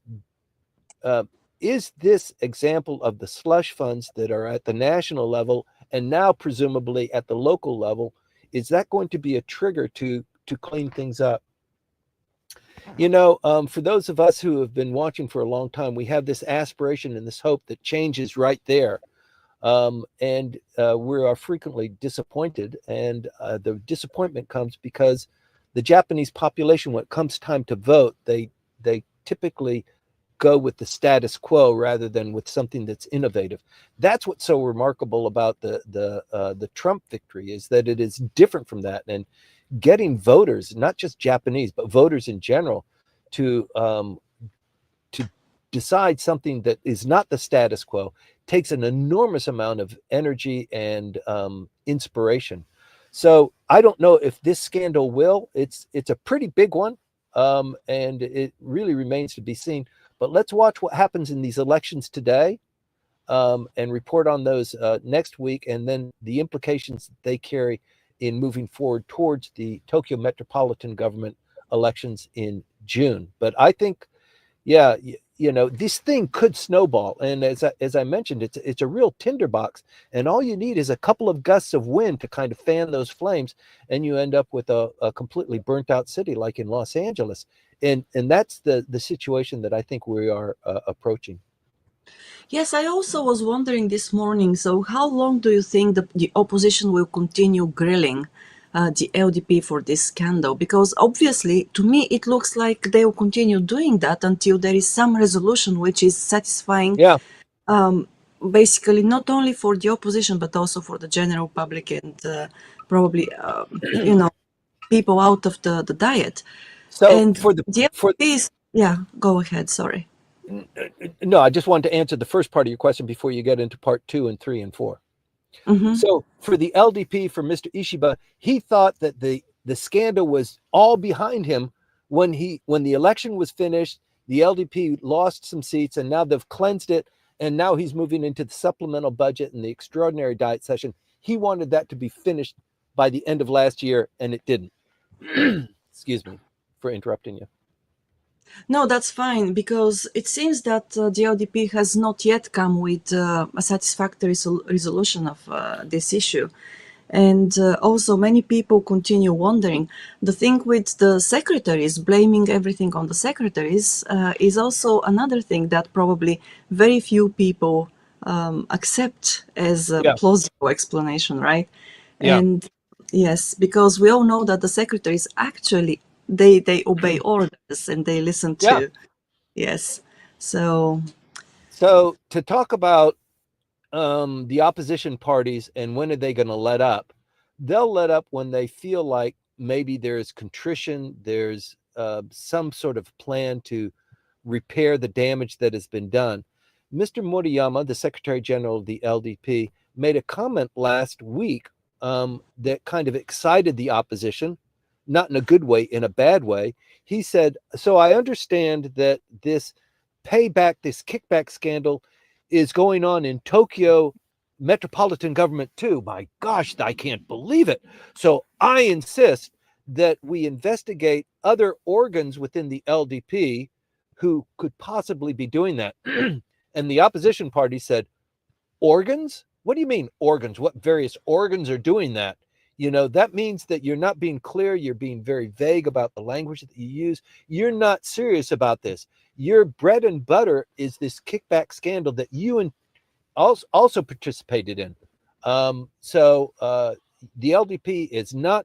this example of the slush funds that are at the national level and now presumably at the local level, is that going to be a trigger to clean things up? You know, for those of us who have been watching for a long time, we have this aspiration and this hope that change is right there. And we are frequently disappointed. And the disappointment comes because the Japanese population, when it comes time to vote, they typically go with the status quo rather than with something that's innovative. That's what's so remarkable about the Trump victory, is that it is different from that. And getting voters, not just Japanese, but voters in general, to decide something that is not the status quo takes an enormous amount of energy and inspiration. So I don't know if this scandal will. It's a pretty big one, and it really remains to be seen. But let's watch what happens in these elections today, and report on those next week, and then the implications that they carry in moving forward towards the Tokyo metropolitan government elections in June. But I think, yeah, you know, this thing could snowball. And as I mentioned, it's a real tinderbox, and all you need is a couple of gusts of wind to kind of fan those flames, and you end up with a completely burnt out city like in Los Angeles. And that's the situation that I think we are approaching. Yes, I also was wondering this morning, so how long do you think the opposition will continue grilling the LDP for this scandal? Because obviously, to me, it looks like they will continue doing that until there is some resolution which is satisfying, Yeah. basically not only for the opposition, but also for the general public and probably, people out of the diet. So And for the LDP is, yeah, go ahead, sorry. no, I just wanted to answer the first part of your question before you get into part 2 and 3 and 4. Mm-hmm. So for the LDP, for Mr. Ishiba, he thought that the scandal was all behind him when the election was finished. The LDP lost some seats, and now they've cleansed it, and now he's moving into the supplemental budget and the extraordinary diet session. He wanted that to be finished by the end of last year, and it didn't. Excuse me for interrupting you. No, that's fine, because it seems that the LDP has not yet come with a satisfactory resolution of this issue. And also, many people continue wondering. The thing with the secretaries, blaming everything on the secretaries, is also another thing that probably very few people accept as a plausible explanation, right? Yeah. And yes, because we all know that the secretaries actually they obey orders and they listen to. Yes. So to talk about the opposition parties and when are they going to let up? They'll let up when they feel like maybe there's contrition, there's some sort of plan to repair the damage that has been done. Mr. Moriyama, the Secretary General of the LDP, made a comment last week that kind of excited the opposition, not in a good way, in a bad way. He said, so I understand that this kickback scandal is going on in Tokyo metropolitan government too. My gosh, I can't believe it. So I insist that we investigate other organs within the LDP who could possibly be doing that. And the opposition party said, organs? What do you mean organs? What various organs are doing that? You know, that means that you're not being clear. You're being very vague about the language that you use. You're not serious about this. Your bread and butter is this kickback scandal that you also participated in. So the LDP is not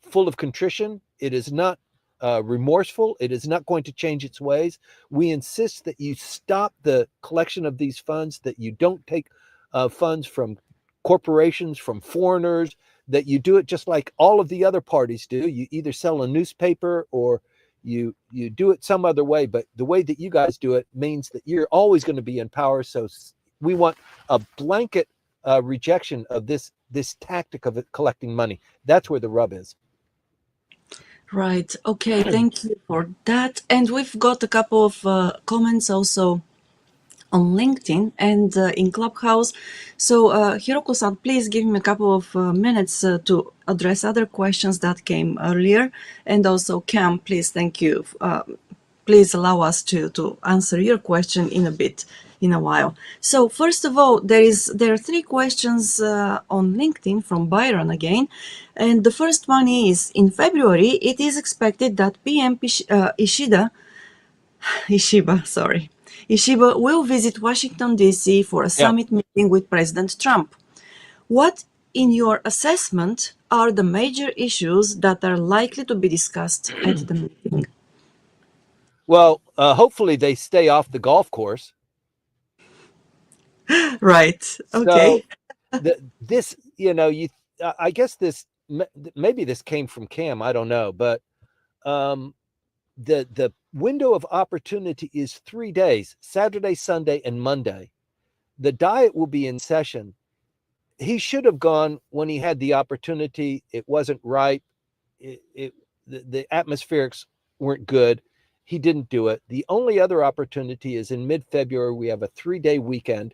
full of contrition. It is not remorseful. It is not going to change its ways. We insist that you stop the collection of these funds, that you don't take funds from corporations, from foreigners, that you do it just like all of the other parties do. You either sell a newspaper or you do it some other way, but the way that you guys do it means that you're always going to be in power. So we want a blanket rejection of this tactic of collecting money. That's where the rub is. Right. Okay. Thank you for that. And we've got a couple of comments also on LinkedIn and in Clubhouse. So Hiroko-san, please give me a couple of minutes to address other questions that came earlier. And also Cam, please, thank you. Please allow us to answer your question in a while. So first of all, there are three questions on LinkedIn from Byron again. And the first one is, in February, it is expected that PM Ishiba will visit Washington, D.C. for a summit meeting with President Trump. What, in your assessment, are the major issues that are likely to be discussed at the meeting? Well, hopefully they stay off the golf course. Right. Okay. So this, I guess maybe this came from Cam. I don't know, but the window of opportunity is 3 days: Saturday, Sunday, and Monday. The diet will be in session. He should have gone when he had the opportunity. It wasn't right. The atmospherics weren't good. He didn't do it. The only other opportunity is in mid-February. We have a 3-day weekend,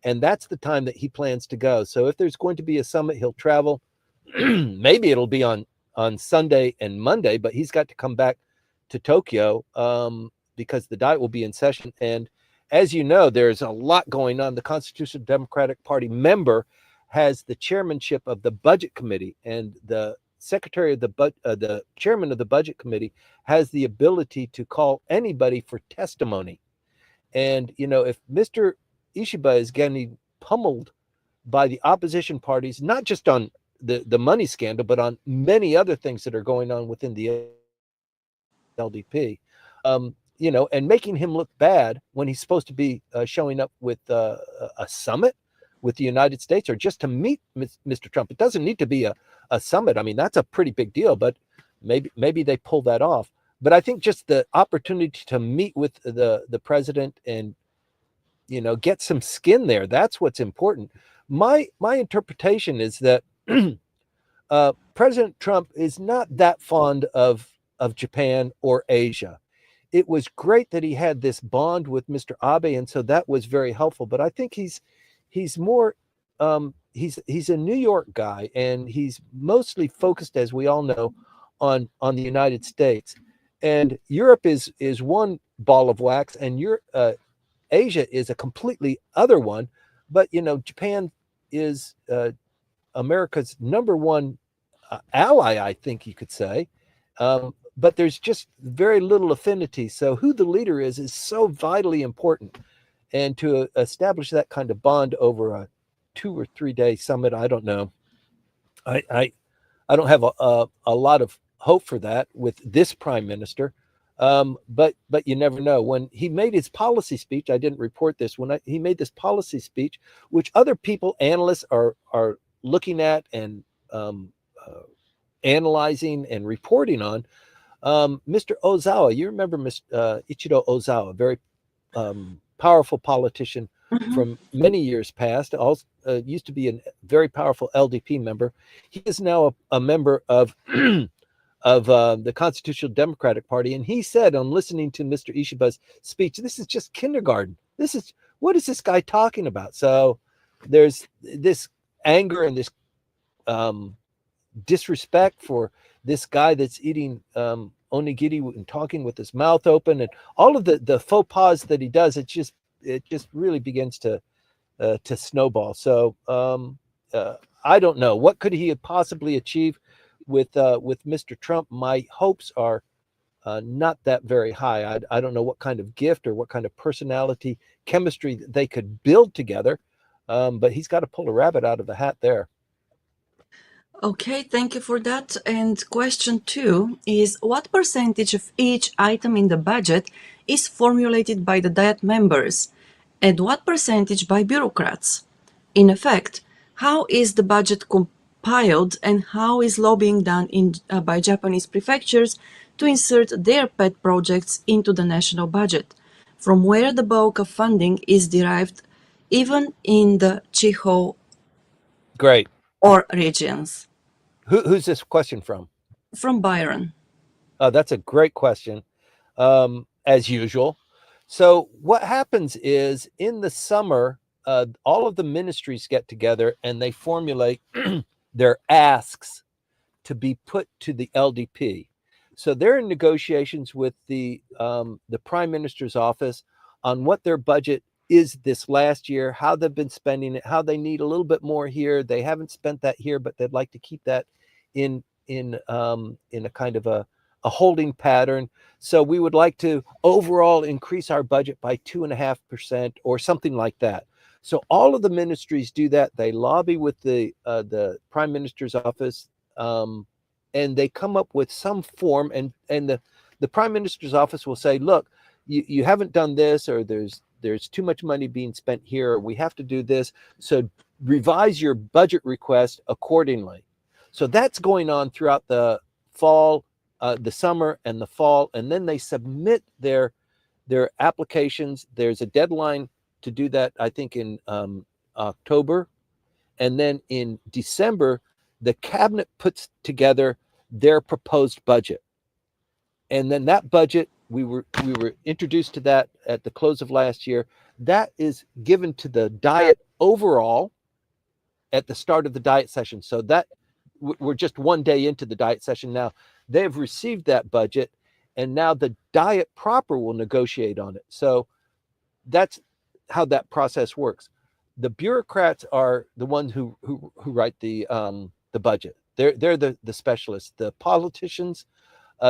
and that's the time that he plans to go. So if there's going to be a summit, he'll travel. Maybe it'll be on Sunday and Monday, but he's got to come back to Tokyo because the diet will be in session. And as you know, there's a lot going on. The Constitutional Democratic Party member has the chairmanship of the Budget Committee, and the secretary of the chairman of the Budget Committee has the ability to call anybody for testimony. And if Mr. Ishiba is getting pummeled by the opposition parties, not just on the money scandal, but on many other things that are going on within the LDP, and making him look bad when he's supposed to be showing up with a summit with the United States or just to meet Mr. Trump. It doesn't need to be a summit. I mean, that's a pretty big deal, but maybe they pull that off. But I think just the opportunity to meet with the president and get some skin there, that's what's important. My interpretation is that President Trump is not that fond of Japan or Asia. It was great that he had this bond with Mr. Abe, and so that was very helpful. But I think he's more he's a New York guy, and he's mostly focused, as we all know, on the United States. And Europe is one ball of wax, and Asia is a completely other one. But Japan is America's number one ally, I think you could say. But there's just very little affinity. So who the leader is so vitally important. And to establish that kind of bond over a 2 or 3 day summit, I don't know. I don't have a lot of hope for that with this prime minister. But you never know. When he made his policy speech, I didn't report this. When he made this policy speech, which other people, analysts, are looking at and analyzing and reporting on, Mr. Ozawa, you remember Ichiro Ozawa, very powerful politician from many years past, also used to be a very powerful LDP member. He is now a member of the Constitutional Democratic Party, and he said on listening to Mr. Ishiba's speech, this is just kindergarten. What is this guy talking about? So there's this anger and this disrespect for this guy that's eating onigiri and talking with his mouth open, and all of the faux pas that he does. It just really begins to snowball. So I don't know, what could he possibly achieve with Mr. Trump. My hopes are not that very high. I don't know what kind of gift or what kind of personality chemistry that they could build together, but he's got to pull a rabbit out of the hat there. Okay, thank you for that. And question 2 is, what percentage of each item in the budget is formulated by the Diet members, and what percentage by bureaucrats? In effect, how is the budget stockpiled, and how is lobbying done by Japanese prefectures to insert their pet projects into the national budget, from where the bulk of funding is derived, even in the Chiho Great. or regions? Who's this question from? From Byron. That's a great question, as usual. So what happens is in the summer, all of the ministries get together and they formulate their asks to be put to the LDP. So they're in negotiations with the Prime Minister's office on what their budget is this last year, how they've been spending it, how they need a little bit more here. They haven't spent that here, but they'd like to keep that in a kind of a holding pattern. So we would like to overall increase our budget by 2.5% or something like that. So all of the ministries do that. They lobby with the Prime Minister's office, and they come up with some form. And the Prime Minister's office will say, "Look, you haven't done this, or there's too much money being spent here, or we have to do this. So revise your budget request accordingly." So that's going on throughout the fall, the summer, and the fall, and then they submit their applications. There's a deadline to do that, I think, in October, and then in December, the cabinet puts together their proposed budget, and then that budget, we were introduced to that at the close of last year. That is given to the Diet overall at the start of the Diet session. So that we're just one day into the Diet session now. They've received that budget, and now the Diet proper will negotiate on it. So that's how that process works. The bureaucrats are the ones who write the budget. They're the specialists. The politicians,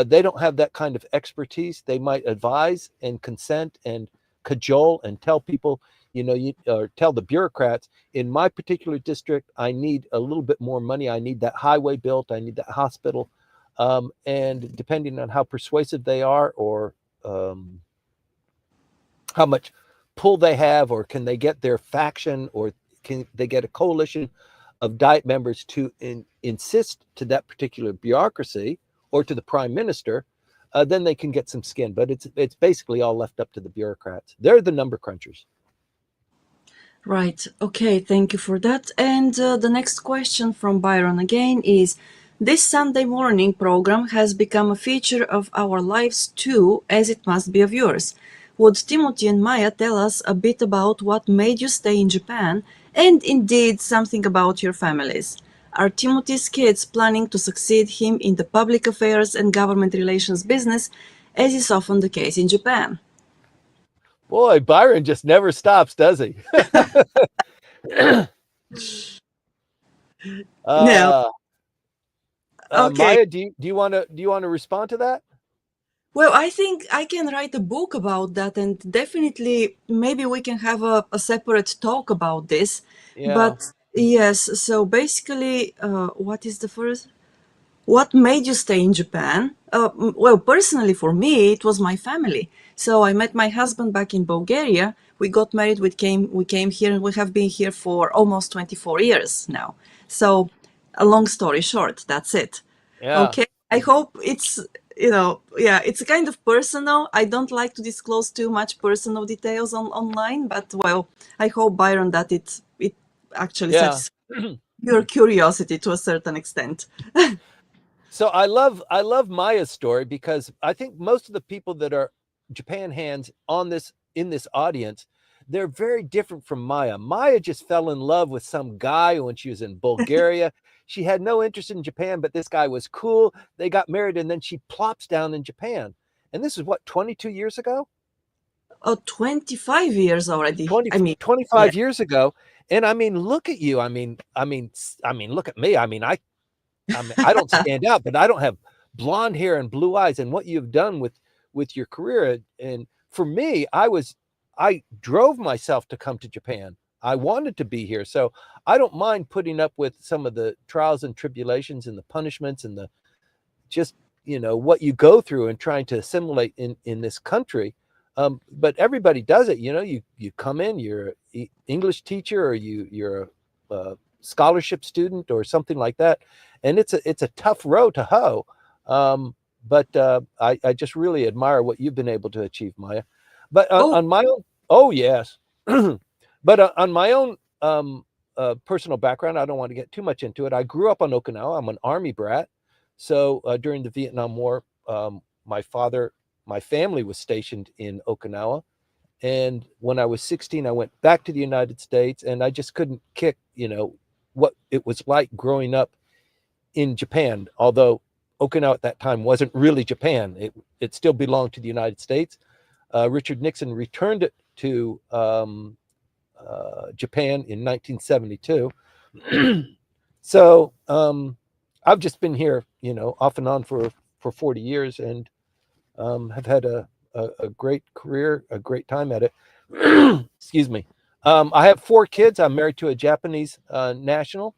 they don't have that kind of expertise. They might advise and consent and cajole and tell people, or tell the bureaucrats, in my particular district, I need a little bit more money. I need that highway built. I need that hospital. And depending on how persuasive they are, or how much pull they have, or can they get their faction, or can they get a coalition of Diet members to insist to that particular bureaucracy or to the Prime Minister, then they can get some skin. But it's basically all left up to the bureaucrats. They're the number crunchers. Right. Okay. Thank you for that. And the next question from Byron again is, this Sunday morning program has become a feature of our lives too, as it must be of yours. Would Timothy and Maya tell us a bit about what made you stay in Japan, and indeed something about your families? Are Timothy's kids planning to succeed him in the public affairs and government relations business, as is often the case in Japan? Boy, Byron just never stops, does he? No. Okay. Maya, do you want to respond to that? Well, I think I can write a book about that, and definitely maybe we can have a separate talk about this. Yeah. But yes, so basically, what is the first? What made you stay in Japan? Well, personally, for me, it was my family. So I met my husband back in Bulgaria. We got married. We came here, and we have been here for almost 24 years now. So, a long story short, that's it. Yeah. Okay. I hope it's it's kind of personal. I don't like to disclose too much personal details online, but well, I hope, Byron, that it actually satisfies your curiosity to a certain extent. So I love Maya's story, because I think most of the people that are Japan hands in this audience, they're very different from Maya. Maya just fell in love with some guy when she was in Bulgaria. She had no interest in Japan, but this guy was cool. They got married, and then she plops down in Japan. And this is what, 22 years ago? Oh, 25 years already. 25 years ago. And I mean, look at you. I mean, look at me. I mean, I don't stand out, but I don't have blonde hair and blue eyes. And what you've done with your career, and for me, I drove myself to come to Japan. I wanted to be here. So I don't mind putting up with some of the trials and tribulations and the punishments and the just, what you go through and trying to assimilate in this country. But everybody does it. You come in, you're an English teacher, or you're a scholarship student or something like that. And it's a tough row to hoe. But I just really admire what you've been able to achieve, Maya. But Oh, on my own, oh yes, but on my own personal background, I don't want to get too much into it. I grew up on Okinawa. I'm an Army brat. So during the Vietnam War, my family was stationed in Okinawa. And when I was 16, I went back to the United States, and I just couldn't kick, what it was like growing up in Japan. Although Okinawa at that time wasn't really Japan, it still belonged to the United States. Richard Nixon returned it to Japan in 1972. So I've just been here, off and on for 40 years, and have had a great career, a great time at it. Excuse me. I have 4 kids. I'm married to a Japanese national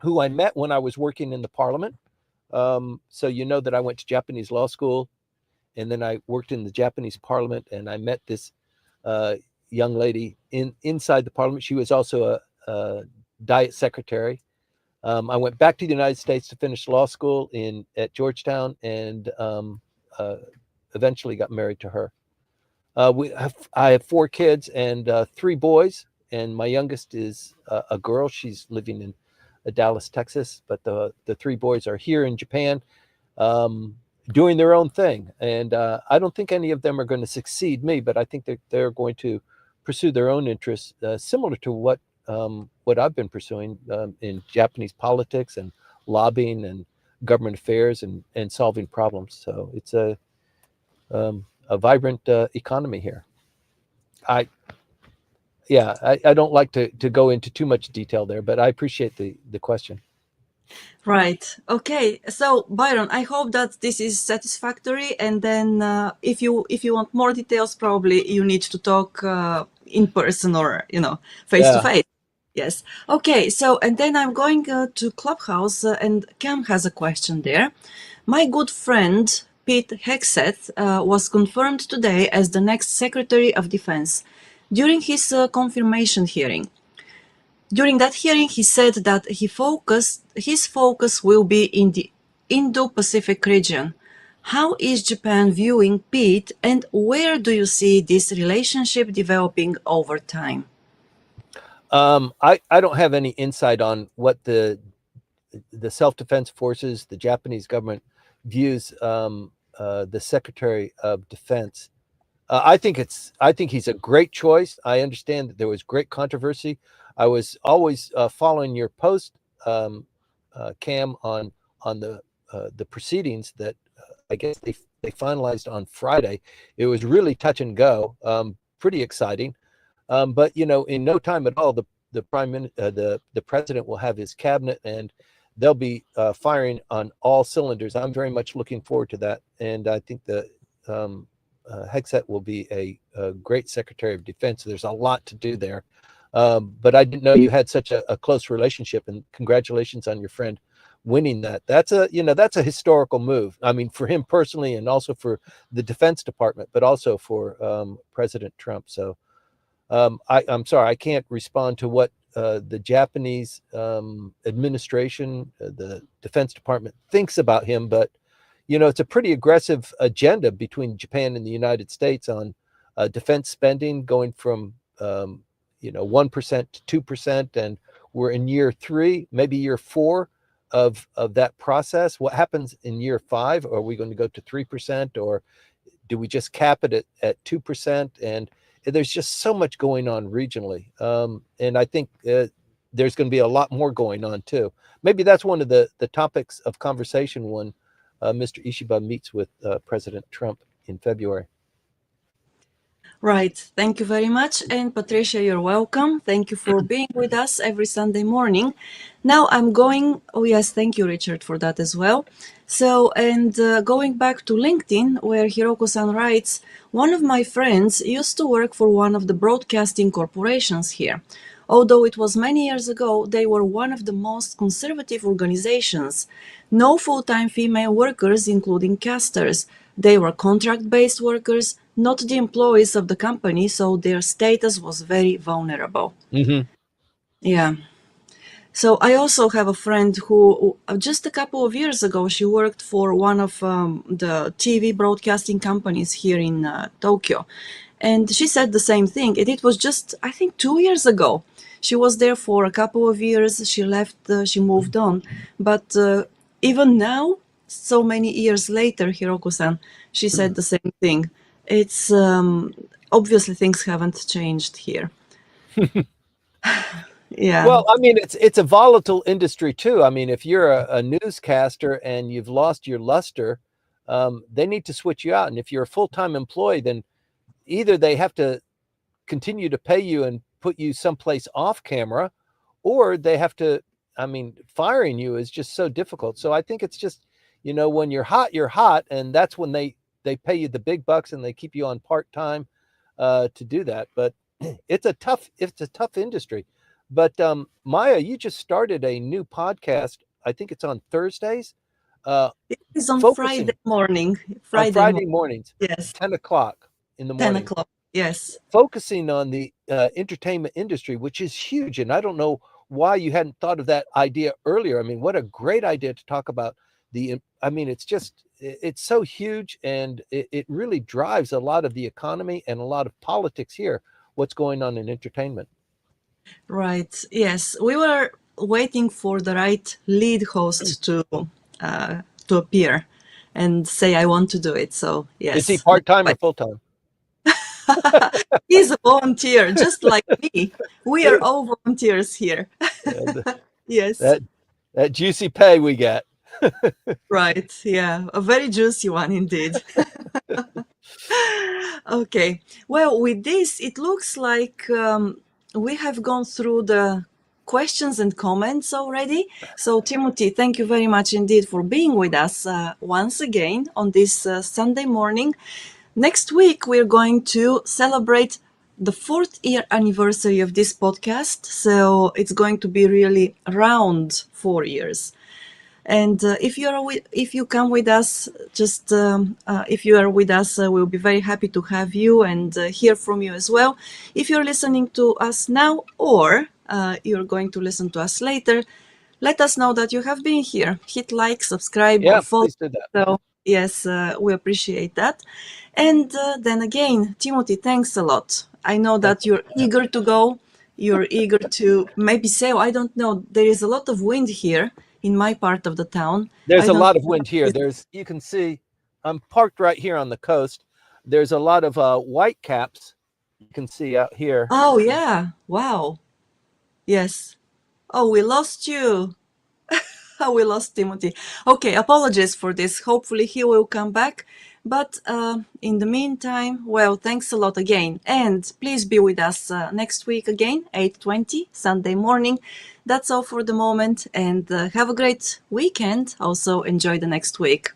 who I met when I was working in the parliament. So you know that I went to Japanese law school, and then I worked in the Japanese parliament, and I met this young lady inside the parliament. She was also a diet secretary. I went back to the United States to finish law school at Georgetown, and eventually got married to her. I have 4 kids and 3 boys, and my youngest is a girl. She's living in Dallas, Texas, but the 3 boys are here in Japan, doing their own thing. And I don't think any of them are going to succeed me, but I think that they're going to pursue their own interests, similar to what I've been pursuing in Japanese politics and lobbying and government affairs and solving problems. So it's a vibrant economy here. I don't like to go into too much detail there, but I appreciate the question. right. Okay. So Byron, I hope that this is satisfactory. And then if you want more details, probably you need to talk in person or face to face. Yes. Okay. So and then I'm going to Clubhouse, and Cam has a question there. My good friend Pete Hegseth was confirmed today as the next Secretary of Defense during his confirmation hearing. During that hearing, he said that his focus will be in the Indo-Pacific region. How is Japan viewing Pete, and where do you see this relationship developing over time? I don't have any insight on what the self-defense forces, the Japanese government views the Secretary of Defense. I think he's a great choice. I understand that there was great controversy. I was always following your post, Cam, on the proceedings that I guess they finalized on Friday. It was really touch and go, pretty exciting. But in no time at all, the president will have his cabinet, and they'll be firing on all cylinders. I'm very much looking forward to that, and I think that Hegseth will be a great Secretary of Defense. There's a lot to do there, but I didn't know you had such a close relationship. And congratulations on your friend winning that. That's a historical move. I mean, for him personally, and also for the Defense Department, but also for President Trump. So I'm sorry, I can't respond to what the Japanese administration, the Defense Department thinks about him, but it's a pretty aggressive agenda between Japan and the United States on defense spending, going from 1% to 2%, and we're in year 3, maybe year 4 of that process. What happens in year 5? Are we going to go to 3%, or do we just cap it at 2%? And there's just so much going on regionally, and I think there's going to be a lot more going on too. Maybe that's one of the topics of conversation when Mr. Ishiba meets with President Trump in February. Right. Thank you very much. And Patricia, you're welcome. Thank you for being with us every Sunday morning. Now I'm going, oh yes, thank you, Richard, for that as well. So, and going back to LinkedIn, where Hiroko-san writes, one of my friends used to work for one of the broadcasting corporations here. Although it was many years ago, they were one of the most conservative organizations. No full-time female workers, including casters. They were contract-based workers, not the employees of the company, so their status was very vulnerable. Mm-hmm. Yeah. So I also have a friend who just a couple of years ago, she worked for one of the TV broadcasting companies here in Tokyo. And she said the same thing. And it was just, I think, 2 years ago. She was there for a couple of years. She left, she moved on. But even now, so many years later, Hiroko-san, she said the same thing. It's obviously things haven't changed here. Yeah. Well, I mean, it's a volatile industry too. I mean, if you're a newscaster and you've lost your luster, they need to switch you out. And if you're a full-time employee, then either they have to continue to pay you and put you someplace off camera, or they have to, I mean, firing you is just so difficult. So I think it's just, when you're hot, and that's when they pay you the big bucks and they keep you on part-time to do that. But it's a tough industry. But Maya, you just started a new podcast. I think it's on Thursdays. It is on Focusing Friday morning. on Friday mornings, Yes. 10 o'clock in the 10 morning. o'clock. Yes. Focusing on the entertainment industry, which is huge. And I don't know why you hadn't thought of that idea earlier. I mean, what a great idea to talk about it's so huge, and it really drives a lot of the economy and a lot of politics here, what's going on in entertainment. Right. Yes. We were waiting for the right lead host to appear and say, I want to do it. So, yes. Is he part-time or full-time? He's a volunteer, just like me. We are all volunteers here. Yes. That juicy pay we get. Right. Yeah. A very juicy one indeed. Okay. Well, with this, it looks like we have gone through the questions and comments already. So, Timothy, thank you very much indeed for being with us once again on this Sunday morning. Next week, we're going to celebrate the 4th year anniversary of this podcast. So it's going to be really around 4 years. And if you come with us, if you are with us, we'll be very happy to have you and hear from you as well. If you're listening to us now, or you're going to listen to us later, let us know that you have been here. Hit like, subscribe, or follow. Please do that. So yes, we appreciate that. And then again, Timothy, thanks a lot. I know that you're eager to go. You're eager to maybe sail. I don't know. There is a lot of wind here in my part of the town. There's a lot of wind here. You can see, I'm parked right here on the coast. There's a lot of white caps you can see out here. Oh, yeah. Wow. Yes. Oh, we lost you. We lost Timothy. Okay, apologies for this. Hopefully he will come back. But in the meantime, well, thanks a lot again. And please be with us next week again, 8:20, Sunday morning. That's all for the moment. And have a great weekend. Also enjoy the next week.